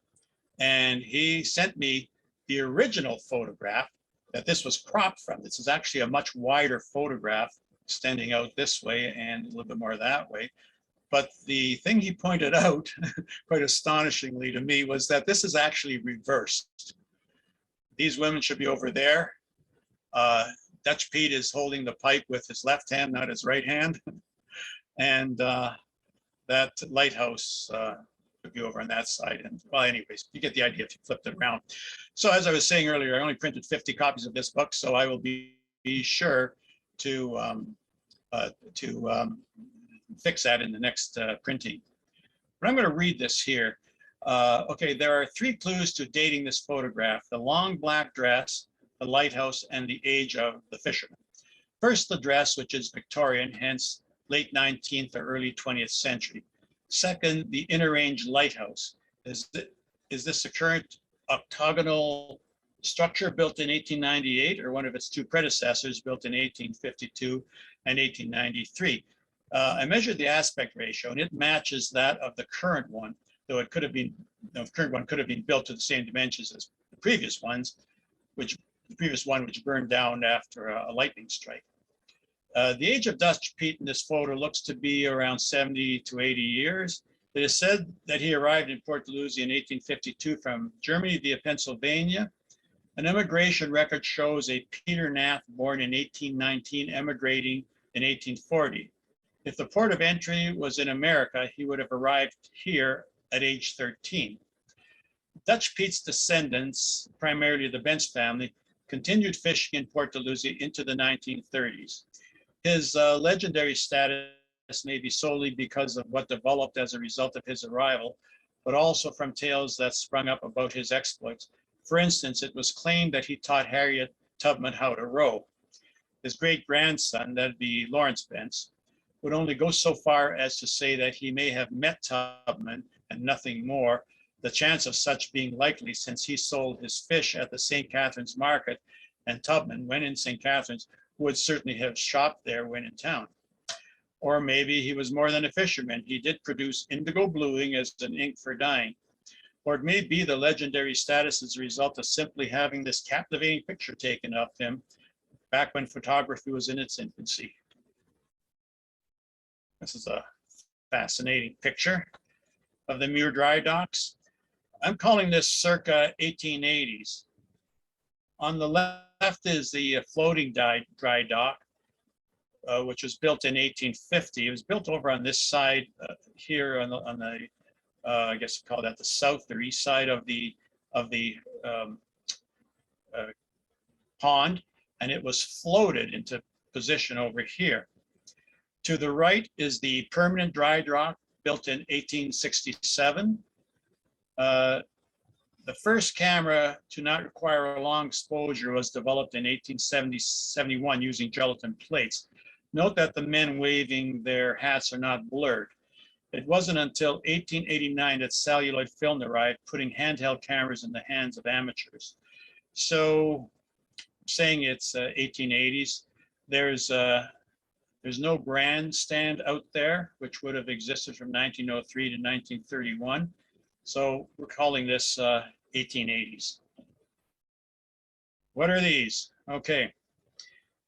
and he sent me the original photograph that this was cropped from. This is actually a much wider photograph, extending out this way and a little bit more that way. But the thing he pointed out, quite astonishingly to me, was that this is actually reversed. These women should be over there. Dutch Pete is holding the pipe with his left hand, not his right hand. And that lighthouse would be over on that side. And well, anyways, you get the idea if you flipped it around. So as I was saying earlier, I only printed 50 copies of this book, so I will be sure to fix that in the next printing. But I'm going to read this here. Okay, there are 3 clues to dating this photograph: the long black dress, the lighthouse, and the age of the fisherman. First, the dress, which is Victorian, hence late 19th or early 20th century. Second, the inner range lighthouse. Is this a current octagonal structure built in 1898 or one of its 2 predecessors built in 1852 and 1893? I measured the aspect ratio, and it matches that of the current one, though it could have been, the current one could have been built to the same dimensions as the previous ones, which burned down after a lightning strike. The age of Dutch Pete in this photo looks to be around 70 to 80 years. It is said that he arrived in Port Dalhousie in 1852 from Germany via Pennsylvania. An immigration record shows a Peter Nath born in 1819 emigrating in 1840. If the port of entry was in America, he would have arrived here at age 13. Dutch Pete's descendants, primarily the Vence family, continued fishing in Port Dalhousie into the 1930s. His legendary status may be solely because of what developed as a result of his arrival, but also from tales that sprung up about his exploits. For instance, it was claimed that he taught Harriet Tubman how to row. His great-grandson, that'd be Lawrence Vence, would only go so far as to say that he may have met Tubman and nothing more, the chance of such being likely since he sold his fish at the St. Catharines market, and Tubman, when in St. Catharines, would certainly have shopped there when in town. Or maybe he was more than a fisherman. He did produce indigo bluing as an ink for dyeing. Or it may be the legendary status as a result of simply having this captivating picture taken of him back when photography was in its infancy. This is a fascinating picture of the Muir dry docks. I'm calling this circa 1880s. On the left is the floating dry dock, which was built in 1850. It was built over on this side here on the I guess you call that the south or east side of the pond, and it was floated into position over here. To the right is the permanent dry dock built in 1867. The first camera to not require a long exposure was developed in 1871 using gelatin plates. Note that the men waving their hats are not blurred. It wasn't until 1889 that celluloid film arrived, putting handheld cameras in the hands of amateurs. So saying it's 1880s, there's There's no grandstand out there, which would have existed from 1903 to 1931. So we're calling this 1880s. What are these? Okay.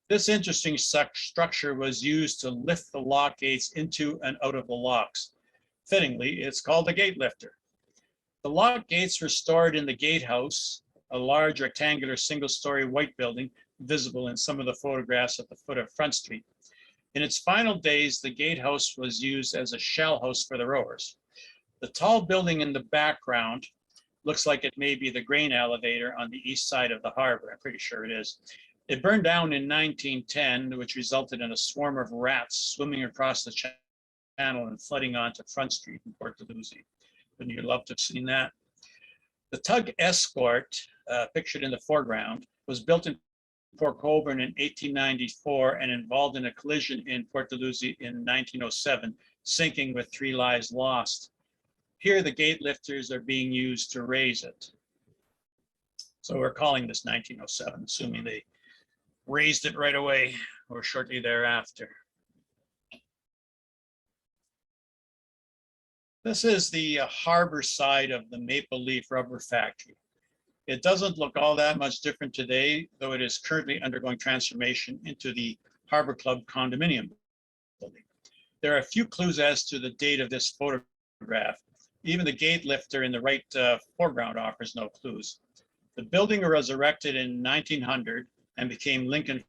This interesting structure was used to lift the lock gates into and out of the locks. Fittingly, it's called a gate lifter. The lock gates were stored in the gatehouse, a large rectangular single-story white building visible in some of the photographs at the foot of Front Street. In its final days, the gatehouse was used as a shell house for the rowers. The tall building in the background looks like it may be the grain elevator on the east side of the harbor. I'm pretty sure it is. It burned down in 1910, which resulted in a swarm of rats swimming across the channel and flooding onto Front Street in Port Dalhousie. Wouldn't you love to have seen that? The tug Escort, pictured in the foreground, was built in Port Colborne in 1894 and involved in a collision in Port Dalhousie in 1907, sinking with 3 lives lost. Here, the gate lifters are being used to raise it. So we're calling this 1907, assuming they raised it right away or shortly thereafter. This is the harbor side of the Maple Leaf Rubber Factory. It doesn't look all that much different today, though it is currently undergoing transformation into the Harbor Club condominium building. There are a few clues as to the date of this photograph. Even the gate lifter in the right foreground offers no clues. The building was erected in 1900 and became Lincoln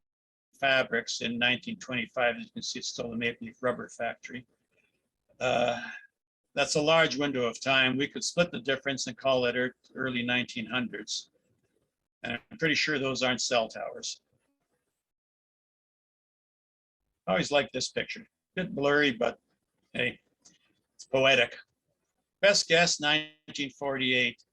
Fabrics in 1925. As you can see, it's still the Maple Leaf Rubber Factory. That's a large window of time. We could split the difference and call it early 1900s. And I'm pretty sure those aren't cell towers. I always like this picture. A bit blurry, but hey, it's poetic. Best guess, 1948.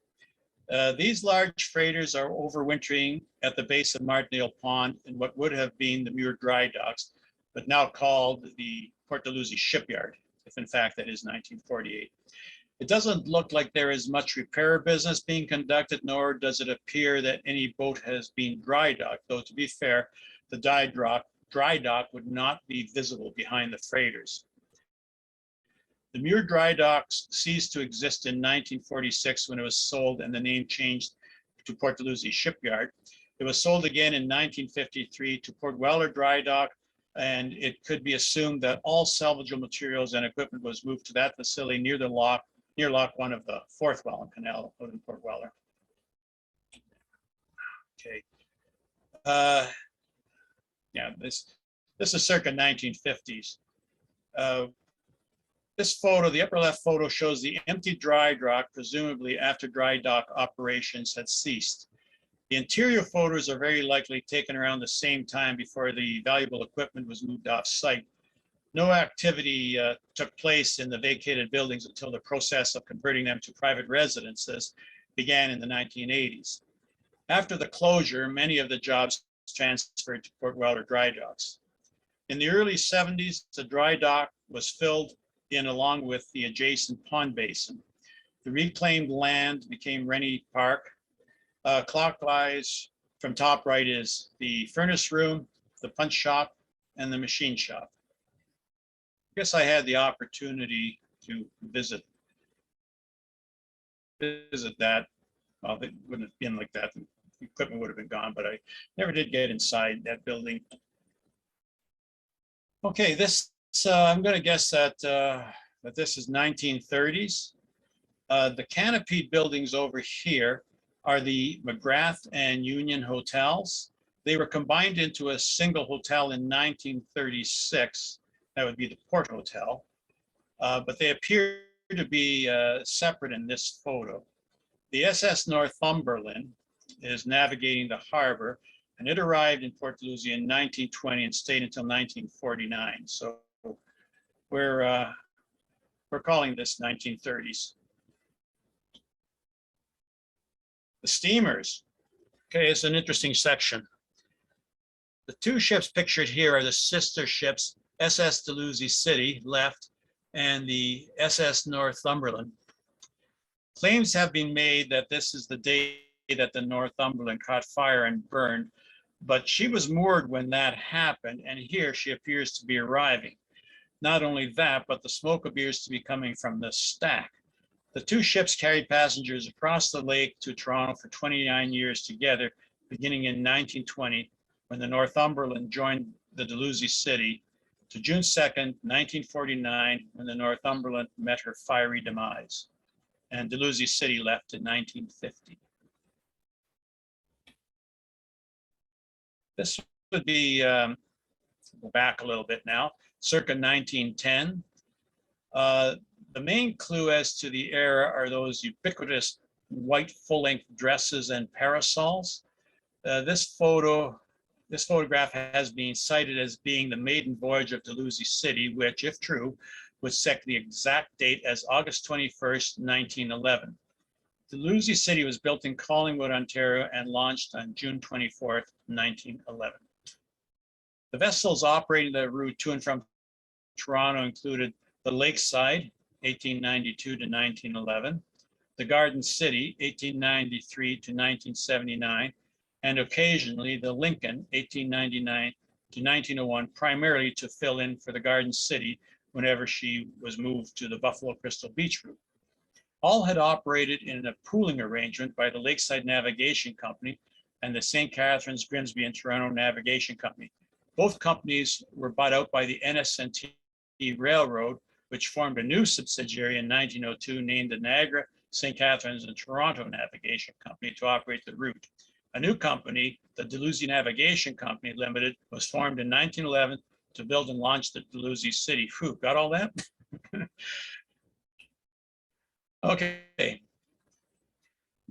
These large freighters are overwintering at the base of Martindale Pond in what would have been the Muir Dry Docks, but now called the Port Dalhousie Shipyard, if in fact that is 1948. It doesn't look like there is much repair business being conducted, nor does it appear that any boat has been dry docked, though to be fair, the dry dock would not be visible behind the freighters. The Muir Dry Docks ceased to exist in 1946 when it was sold and the name changed to Port Dalhousie Shipyard. It was sold again in 1953 to Port Weller Dry Dock, and it could be assumed that all salvageable materials and equipment was moved to that facility near Lock 1 of the 4th Welland Canal out in Port Weller. Okay. Yeah, this is circa 1950s. This photo, the upper left photo, shows the empty dry dock, presumably after dry dock operations had ceased. The interior photos are very likely taken around the same time before the valuable equipment was moved off site. No activity took place in the vacated buildings until the process of converting them to private residences began in the 1980s. After the closure, many of the jobs transferred to Port Weller Dry Docks. In the early 70s, the dry dock was filled in along with the adjacent pond basin. The reclaimed land became Rennie Park. Clockwise from top right is the furnace room, the punch shop, and the machine shop. I guess I had the opportunity to visit that. Well, it wouldn't have been like that. The equipment would have been gone, but I never did get inside that building. Okay, this I'm going to guess that this is 1930s. The canopied buildings over here are the McGrath and Union hotels. They were combined into a single hotel in 1936. That would be the Port Hotel, but they appear to be separate in this photo. The SS Northumberland is navigating the harbor, and it arrived in Port Dalhousie in 1920 and stayed until 1949. So we're calling this 1930s. The steamers. Okay, it's an interesting section. The two ships pictured here are the sister ships, SS Dalhousie City, left, and the SS Northumberland. Claims have been made that this is the day that the Northumberland caught fire and burned, but she was moored when that happened, and here she appears to be arriving. Not only that, but the smoke appears to be coming from the stack. The two ships carried passengers across the lake to Toronto for 29 years together, beginning in 1920, when the Northumberland joined the Dalhousie City, to June 2nd, 1949, when the Northumberland met her fiery demise, and Dalhousie City left in 1950. This would be, go back a little bit now, circa 1910. The main clue as to the era are those ubiquitous white full-length dresses and parasols. This photograph has been cited as being the maiden voyage of Dalhousie City, which, if true, would set the exact date as August 21st, 1911. Dalhousie City was built in Collingwood, Ontario, and launched on June 24th, 1911. The vessels operating the route to and from Toronto included the Lakeside, 1892 to 1911, the Garden City, 1893 to 1979, and occasionally the Lincoln, 1899 to 1901, primarily to fill in for the Garden City whenever she was moved to the Buffalo Crystal Beach route. All had operated in a pooling arrangement by the Lakeside Navigation Company and the St. Catharines, Grimsby, and Toronto Navigation Company. Both companies were bought out by the NS&T Railroad, which formed a new subsidiary in 1902 named the Niagara, St. Catharines, and Toronto Navigation Company to operate the route. A new company, the Dalhousie Navigation Company Limited, was formed in 1911 to build and launch the Dalhousie City. Whew, got all that? Okay.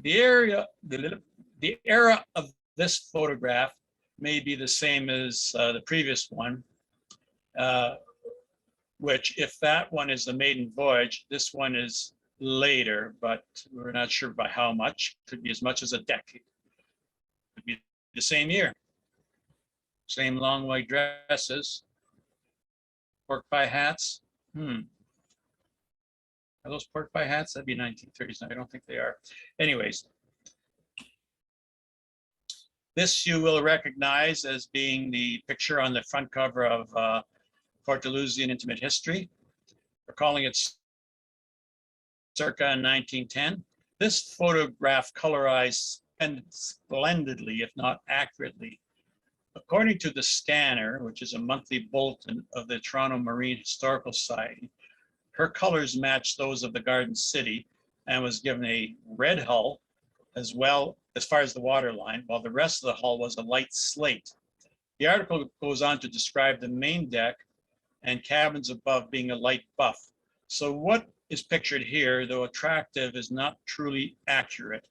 The era of this photograph may be the same as the previous one, which, if that one is the maiden voyage, this one is later, but we're not sure by how much. Could be as much as a decade. Could be the same year. Same long white dresses. Pork pie hats. Are those pork pie hats? That'd be 1930s. No, I don't think they are. Anyways, this you will recognize as being the picture on the front cover of Port Dalhousie, an Intimate History. We're calling it circa 1910. This photograph colorized splendidly, if not accurately. According to the Scanner, which is a monthly bulletin of the Toronto Marine Historical Society, her colors matched those of the Garden City and was given a red hull as well as far as the waterline, while the rest of the hull was a light slate. The article goes on to describe the main deck and cabins above being a light buff. So what is pictured here, though attractive, is not truly accurate.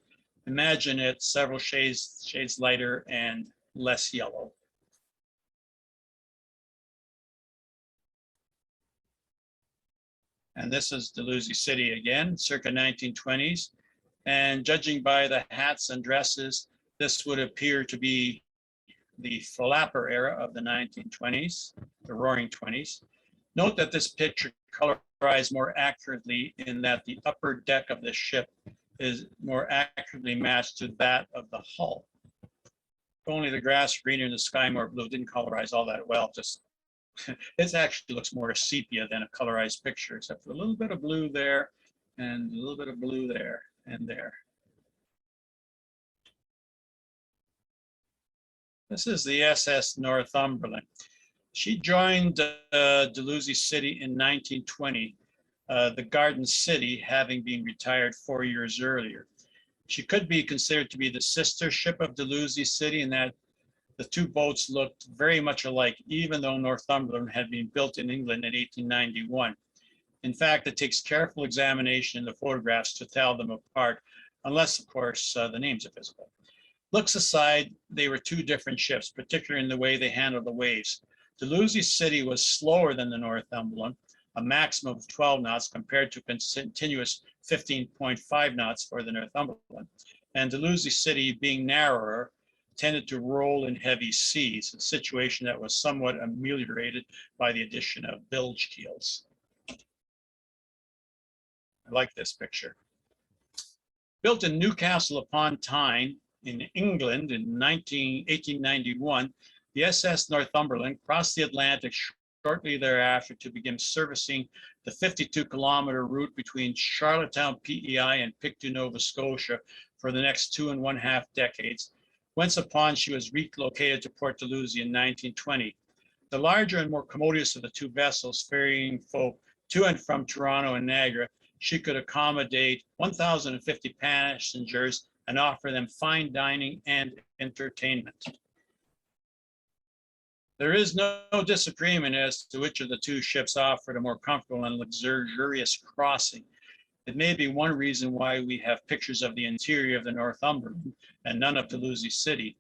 Imagine it several shades lighter and less yellow. And this is Dalhousie City again, circa 1920s. And judging by the hats and dresses, this would appear to be the flapper era of the 1920s, the roaring 20s. Note that this picture colorized more accurately in that the upper deck of the ship is more accurately matched to that of the hull. Only the grass greener and the sky more blue didn't colorize all that well. Just it actually looks more sepia than a colorized picture, except for a little bit of blue there and a little bit of blue there and there. This is the SS Northumberland. She joined Dalhousie City in 1920, the Garden City having been retired 4 years earlier. She could be considered to be the sister ship of Dalhousie City in that the two boats looked very much alike, even though Northumberland had been built in England in 1891. In fact, it takes careful examination in the photographs to tell them apart, unless, of course, the names are visible. Looks aside, they were two different ships, particularly in the way they handled the waves. Dalhousie City was slower than the Northumberland, a maximum of 12 knots compared to continuous 15.5 knots for the Northumberland. And Dalhousie City, being narrower, tended to roll in heavy seas, a situation that was somewhat ameliorated by the addition of bilge keels. I like this picture. Built in Newcastle upon Tyne in England in 1891, the SS Northumberland crossed the Atlantic shortly thereafter to begin servicing the 52-kilometer route between Charlottetown, PEI, and Pictou, Nova Scotia for the next 2.5 decades, whence upon she was relocated to Port Dalhousie in 1920. The larger and more commodious of the two vessels ferrying folk to and from Toronto and Niagara, she could accommodate 1,050 passengers and offer them fine dining and entertainment. There is no disagreement as to which of the two ships offered a more comfortable and luxurious crossing. It may be one reason why we have pictures of the interior of the Northumberland and none of Dalhousie City.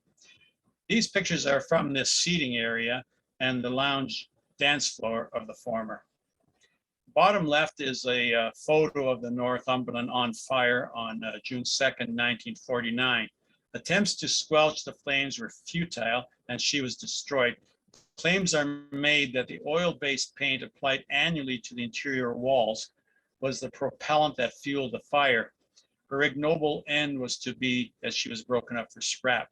These pictures are from this seating area and the lounge dance floor of the former. Bottom left is a photo of the Northumberland on fire on June 2nd, 1949. Attempts to squelch the flames were futile and she was destroyed. Claims are made that the oil-based paint applied annually to the interior walls was the propellant that fueled the fire. Her ignoble end was to be that she was broken up for scrap.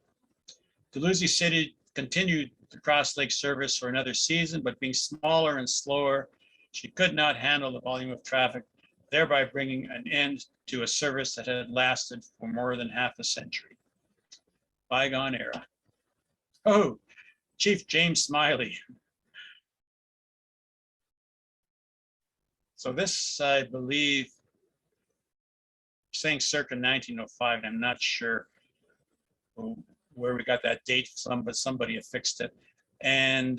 Dalhousie City continued the cross-lake service for another season, but being smaller and slower, she could not handle the volume of traffic, thereby bringing an end to a service that had lasted for more than half a century. Bygone era. Oh, Chief James Smiley. So this, I believe, saying circa 1905, and I'm not sure where we got that date from, but somebody affixed it. And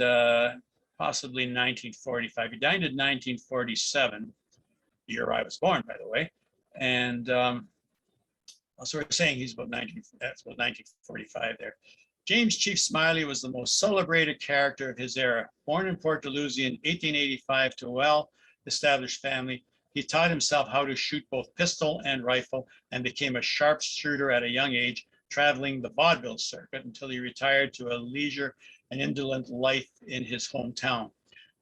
possibly 1945. He died in 1947, the year I was born, by the way. And so we're saying he's about 1945 there. James Chief Smiley was the most celebrated character of his era. Born in Port Dalhousie in 1885 to a well-established family, he taught himself how to shoot both pistol and rifle and became a sharpshooter at a young age, traveling the vaudeville circuit until he retired to a leisure and indolent life in his hometown.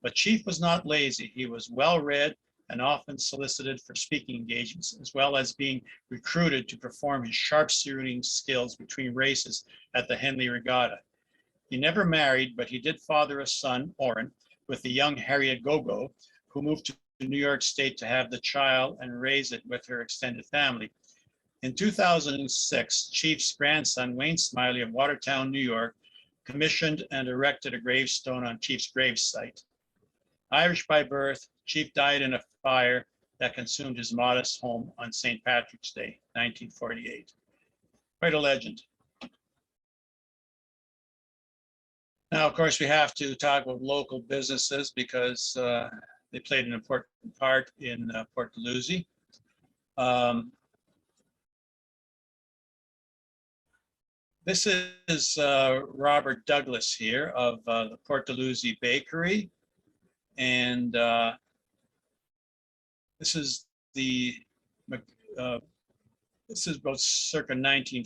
But Chief was not lazy. He was well-read and often solicited for speaking engagements, as well as being recruited to perform his sharpshooting skills between races at the Henley Regatta. He never married, but he did father a son, Orrin, with the young Harriet Gogo, who moved to New York State to have the child and raise it with her extended family. In 2006, Chief's grandson, Wayne Smiley of Watertown, New York, commissioned and erected a gravestone on Chief's gravesite. Irish by birth, Chief died in a fire that consumed his modest home on St. Patrick's Day, 1948. Quite a legend. Now, of course, we have to talk about local businesses because they played an important part in Port Dalhousie. This is Robert Douglas here of the Port Dalhousie Bakery. And this is the, this is about circa 19,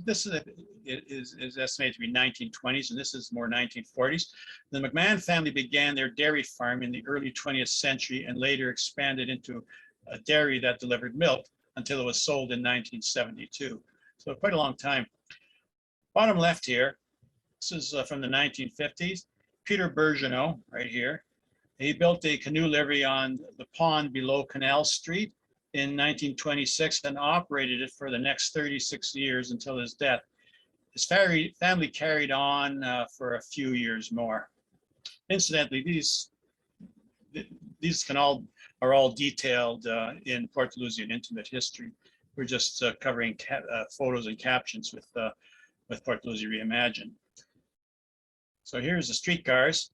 this is estimated to be 1920s, and this is more 1940s. The McMahon family began their dairy farm in the early 20th century and later expanded into a dairy that delivered milk until it was sold in 1972. So quite a long time. Bottom left here, this is from the 1950s. Peter Bergeneau, right here. He built a canoe livery on the pond below Canal Street in 1926 and operated it for the next 36 years until his death. His family carried on for a few years more. Incidentally, these are all detailed in Port Dalhousie Intimate History. We're just covering photos and captions with Port Dalhousie Reimagined. So here's the streetcars.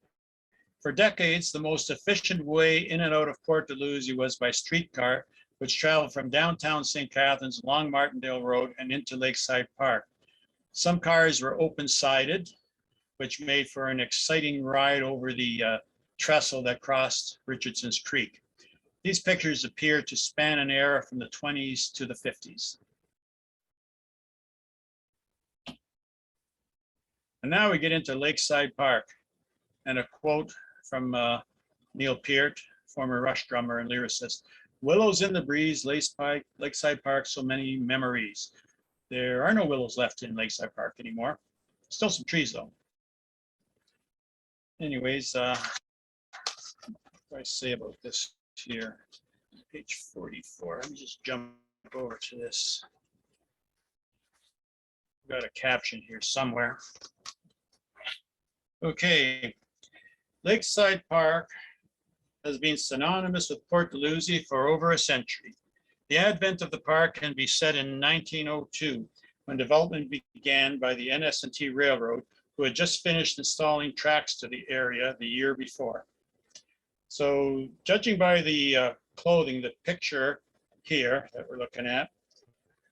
For decades, the most efficient way in and out of Port Dalhousie was by streetcar, which traveled from downtown St. Catharines along Martindale Road and into Lakeside Park. Some cars were open-sided, which made for an exciting ride over the trestle that crossed Richardson's Creek. These pictures appear to span an era from the 20s to the 50s. And now we get into Lakeside Park, and a quote from Neil Peart, former Rush drummer and lyricist. "Willows in the breeze, Lakeside Park, so many memories. There are no willows left in Lakeside Park anymore. Still some trees though. Anyways, what do I say about this here? Page 44. Let me just jump over to this. Got a caption here somewhere. Okay, Lakeside Park has been synonymous with Port Dalhousie for over a century. The advent of the park can be said in 1902, when development began by the NS&T Railroad, who had just finished installing tracks to the area the year before. So judging by the clothing, the picture here that we're looking at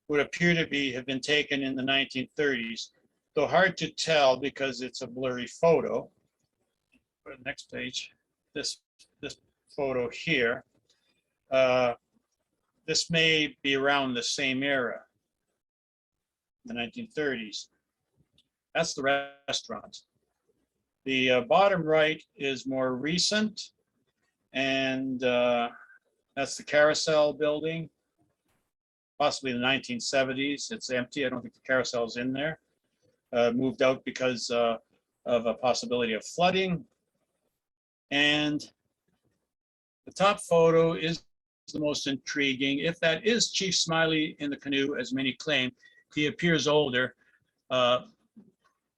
would appear to have been taken in the 1930s, though hard to tell because it's a blurry photo. Next page, this photo here. This may be around the same era, the 1930s. That's the restaurant. The bottom right is more recent, and that's the Carousel building, possibly the 1970s. It's empty. I don't think the carousel is in there. Moved out because of a possibility of flooding. And the top photo is the most intriguing. If that is Chief Smiley in the canoe, as many claim, he appears older,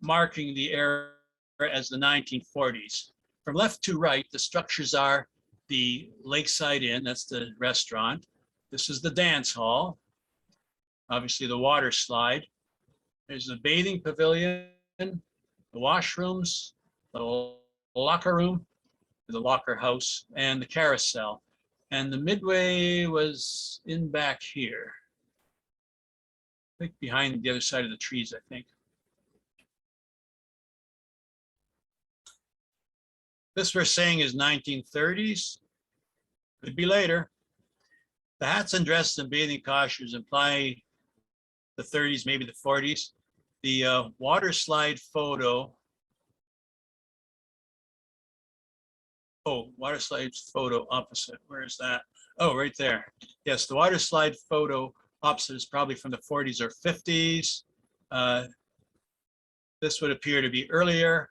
marking the era as the 1940s. From left to right, the structures are the Lakeside Inn, that's the restaurant. This is the dance hall, obviously the water slide. There's the bathing pavilion, the washrooms, the locker room, the locker house, and the carousel. And the midway was in back here. I think behind the other side of the trees, I think. This we're saying is 1930s. Could be later. The hats and dresses and bathing costumes imply the 30s, maybe the 40s. The water slide photo. Oh, water slide photo opposite. Where is that? Oh, right there. Yes, the water slide photo opposite is probably from the 40s or 50s. This would appear to be earlier.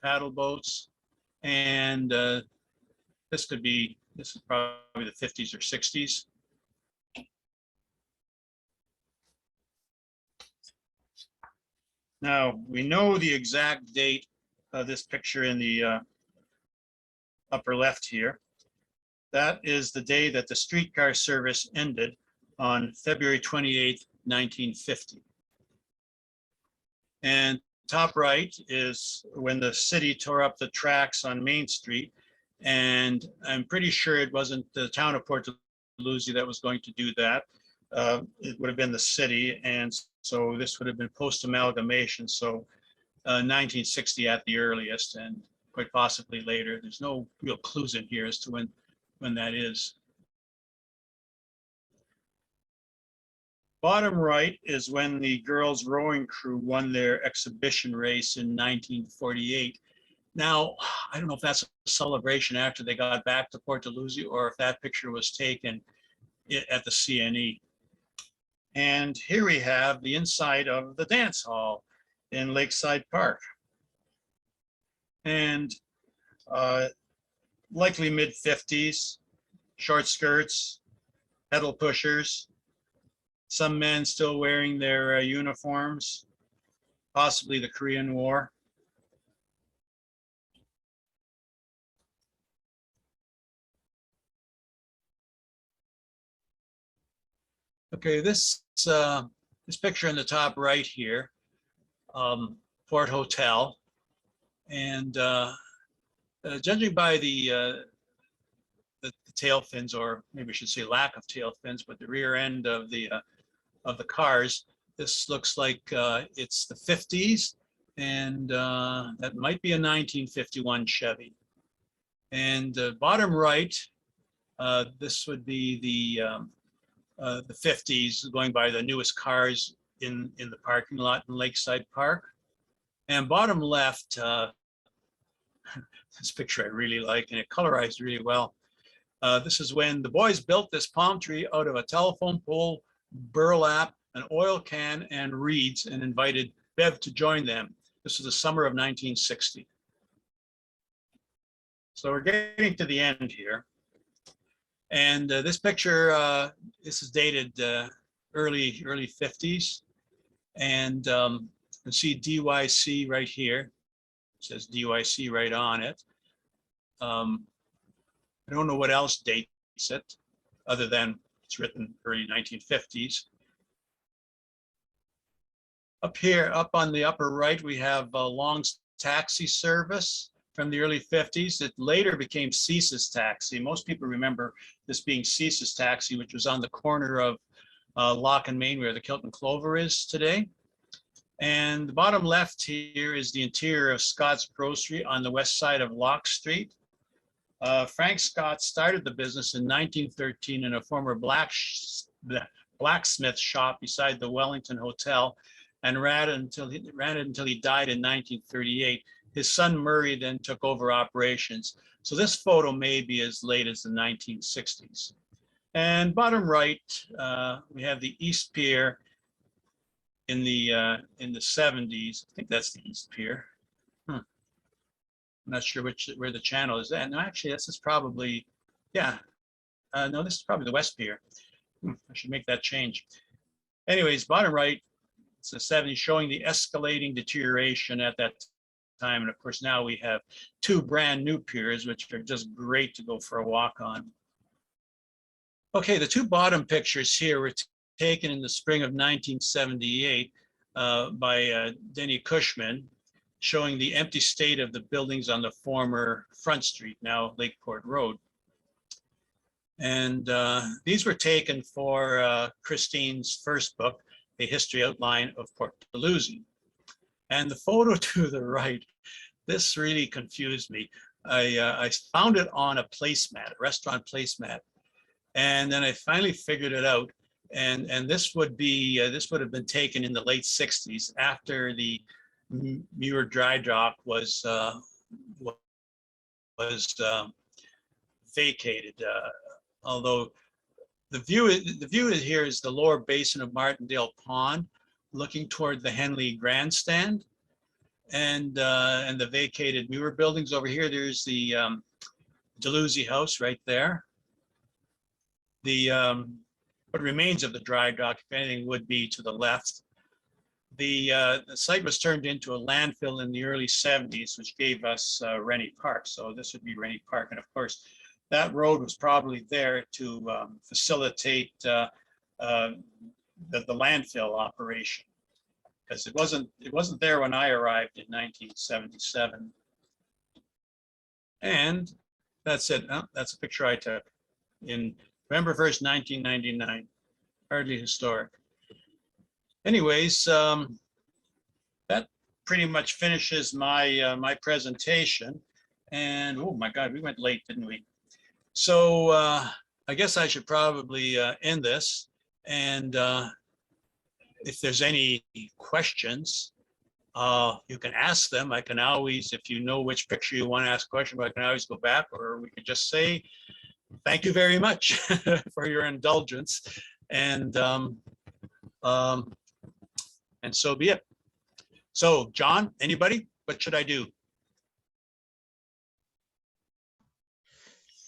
Paddle boats. And this is probably the 50s or 60s. Now, we know the exact date of this picture in the upper left here. That is the day that the streetcar service ended on February 28th, 1950. And top right is when the city tore up the tracks on Main Street. And I'm pretty sure it wasn't the town of Port Dalhousie that was going to do that. It would have been the city. And so this would have been post-amalgamation. So 1960 at the earliest, and quite possibly later. There's no real clues in here as to when that is. Bottom right is when the girls rowing crew won their exhibition race in 1948. Now, I don't know if that's a celebration after they got back to Port Dalhousie or if that picture was taken at the CNE. And here we have the inside of the dance hall in Lakeside Park. And likely mid-50s, short skirts, pedal pushers, some men still wearing their uniforms, possibly the Korean War. Okay, this picture in the top right here, Port Hotel, and judging by the tail fins, or maybe I should say lack of tail fins, but the rear end of the cars, this looks like it's the 50s, and that might be a 1951 Chevy. And bottom right, this would be the 50s, going by the newest cars in the parking lot in Lakeside Park. And bottom left, this picture I really like, and it colorized really well. This is when the boys built this palm tree out of a telephone pole, burlap, an oil can and reeds, and invited Bev to join them. This was the summer of 1960. So we're getting to the end here. And this picture, this is dated early 50s. And you can see DYC right here. It says DYC right on it. I don't know what else dates it, other than it's written early 1950s. Up here, up on the upper right, we have Long's taxi service from the early 50s. It later became Cease's taxi. Most people remember this being Cease's taxi, which was on the corner of Lock and Main, where the Kilton Clover is today. And the bottom left here is the interior of Scott's Grocery on the west side of Lock Street. Frank Scott started the business in 1913 in a former blacksmith shop beside the Wellington Hotel, and ran it until he died in 1938. His son Murray then took over operations. So this photo may be as late as the 1960s. And bottom right, we have the East Pier in the 70s. I think that's the East Pier. I'm not sure where the channel is at. No, actually, this is probably, yeah. No, this is probably the West Pier. I should make that change. Anyways, bottom right, it's the 70s, showing the escalating deterioration at that time. And of course, now we have two brand new piers, which are just great to go for a walk on. Okay, the two bottom pictures here were taken in the spring of 1978 by Denny Cushman, showing the empty state of the buildings on the former Front Street, now Lakeport Road. And these were taken for Christine's first book, A History Outline of Port Dalhousie. And the photo to the right, this really confused me. I found it on a placemat, a restaurant placemat. And then I finally figured it out. And this would have been taken in the late 60s after the Muir dry dock was vacated. Although the view here is the lower basin of Martindale Pond, looking toward the Henley grandstand, and the vacated Muir buildings over here. There's the Dalhousie House right there. The what remains of the dry dock, if anything, would be to the left. The site was turned into a landfill in the early 70s, which gave us Rennie Park. So this would be Rennie Park. And of course, that road was probably there to facilitate the landfill operation, because it wasn't there when I arrived in 1977. And that's it. Oh, that's a picture I took in November 1st, 1999. Hardly historic. Anyways, that pretty much finishes my my presentation. And oh my God, we went late, didn't we? So I guess I should probably end this. And if there's any questions, you can ask them. I can always, if you know which picture you want to ask a question, but I can always go back, or we could just say, thank you very much for your indulgence. And so be it. So John, anybody, what should I do?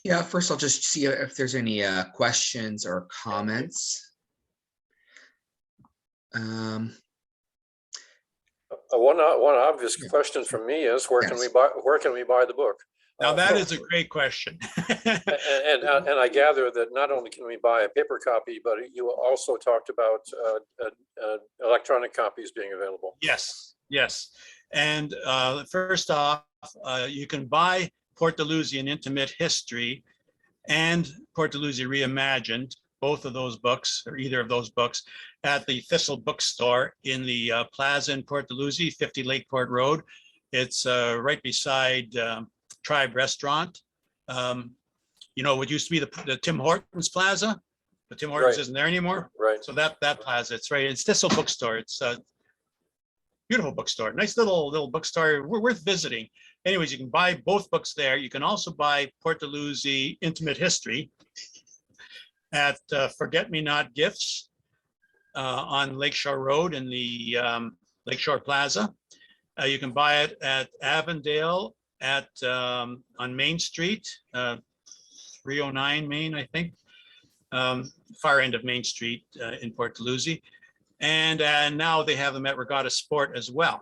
Yeah, first I'll just see if there's any questions or comments. One obvious question from me is where can we buy the book? Now that is a great question. and I gather that not only can we buy a paper copy, but you also talked about electronic copies being available. Yes, yes. And first off, you can buy Port Dalhousie, An Intimate History, and Port Dalhousie Reimagined, both of those books, or either of those books, at the Thistle Bookstore in the plaza in Port Dalhousie, 50 Lakeport Road. It's right beside Tribe Restaurant. You know, what used to be the Tim Hortons Plaza. The Tim Hortons isn't there anymore. Right. So that plaza, it's right. It's Thistle Bookstore. It's a beautiful bookstore, nice little bookstore. We're worth visiting. Anyways, you can buy both books there. You can also buy Port Dalhousie Intimate History at Forget Me Not Gifts. on Lakeshore Road in the Lakeshore Plaza. You can buy it at Avondale on Main Street, 309 Main, I think, far end of Main Street in Port Dalhousie. And now they have them at Regatta Sport as well.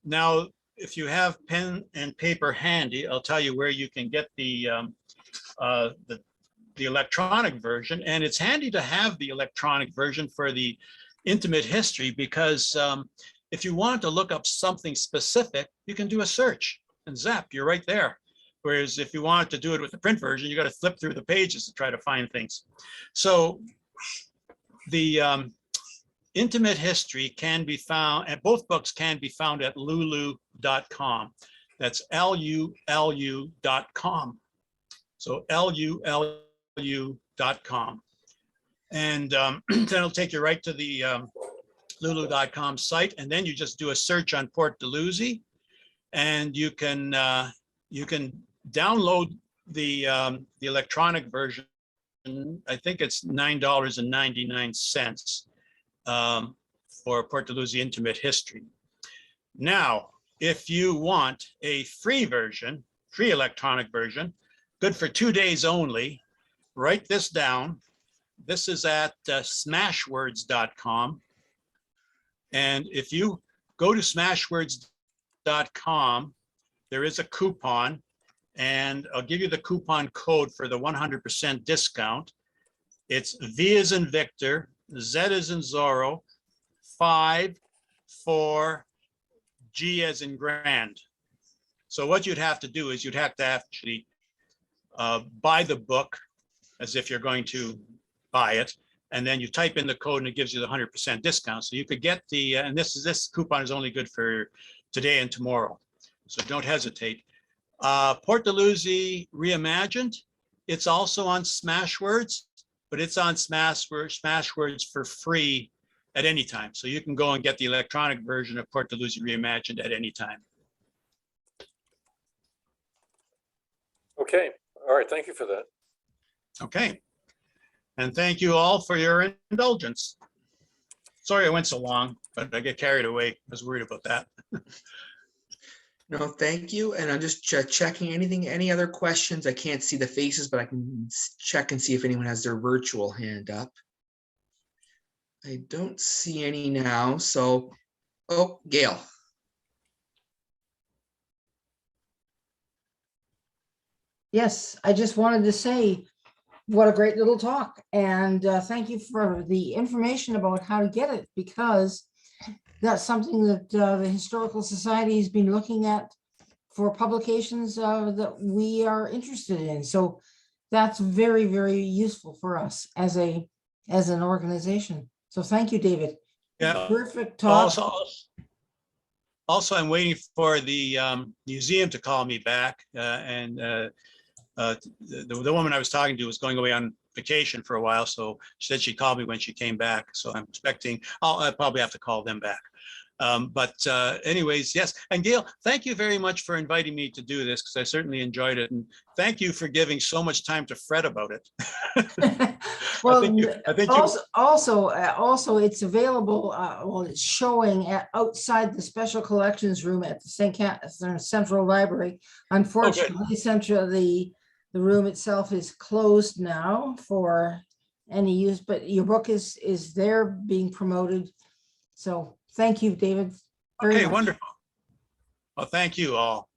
Now, if you have pen and paper handy, I'll tell you where you can get the electronic version. And it's handy to have the electronic version for the intimate history, because if you want to look up something specific, you can do a search and zap, you're right there. Whereas if you wanted to do it with the print version, you got to flip through the pages to try to find things. So the intimate history can be found, and both books can be found at lulu.com. That's LULU.com. So LULU.com. And then it'll take you right to the lulu.com site. And then you just do a search on Port Dalhousie, and you can download the electronic version. I think it's $9.99 for Port Dalhousie Intimate History. Now, if you want a free version, free electronic version, good for 2 days only, write this down. This is at smashwords.com. And if you go to smashwords.com, there is a coupon, and I'll give you the coupon code for the 100% discount. It's V as in Victor, Z as in Zorro, 5, 4, G as in Grand. So what you'd have to do is you'd have to actually buy the book as if you're going to buy it, and then you type in the code and it gives you the 100% discount. So you could get the, and this coupon is only good for today and tomorrow, so don't hesitate. Port Dalhousie Reimagined, it's also on Smashwords, but it's on Smashwords for free at any time. So you can go and get the electronic version of Port Dalhousie Reimagined at any time. Okay, all right, thank you for that. Okay. And thank you all for your indulgence. Sorry I went so long, but I get carried away. I was worried about that. No, thank you. And I'm just checking any other questions. I can't see the faces, but I can check and see if anyone has their virtual hand up. I don't see any now. So, oh, Gail. Yes, I just wanted to say what a great little talk, and thank you for the information about how to get it, because that's something that the Historical Society has been looking at for publications that we are interested in. So that's very, very useful for us as an organization. So thank you, David. Yeah. Perfect talk. Also, I'm waiting for the museum to call me back, and the woman I was talking to was going away on vacation for a while, so she said she'd call me when she came back. So I'm expecting I'll probably have to call them back. Anyways, yes. And Gail, thank you very much for inviting me to do this, because I certainly enjoyed it. And thank you for giving so much time to fret about it. Well, I think also it's available, well, it's showing outside the special collections room at the Central Library. Unfortunately, the room itself is closed now for any use, but your book is there being promoted. So thank you, David. Okay, wonderful. Well, thank you all.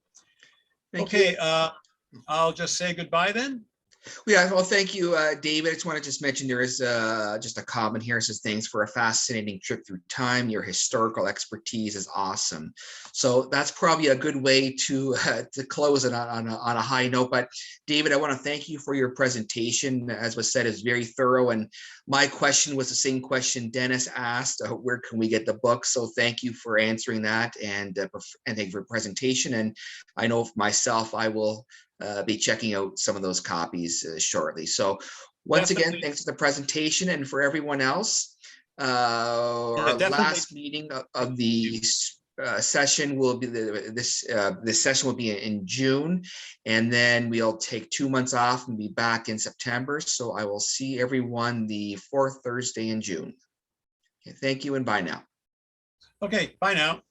Thank Okay, you. I'll just say goodbye then. Yeah, well, thank you, David. I just want to mention there is just a comment here. It says, thanks for a fascinating trip through time. Your historical expertise is awesome. So that's probably a good way to close it on a high note. But David, I want to thank you for your presentation. As was said, is very thorough. And my question was the same question Dennis asked, where can we get the book? So thank you for answering that, and thank you for your presentation. And I know for myself, I will be checking out some of those copies shortly. So once again, thanks for the presentation, and for everyone else, our last meeting of the session will be this session will be in June, and then we'll take 2 months off and be back in September. So I will see everyone the 4th Thursday in June. Okay, thank you and bye now. Okay, bye now.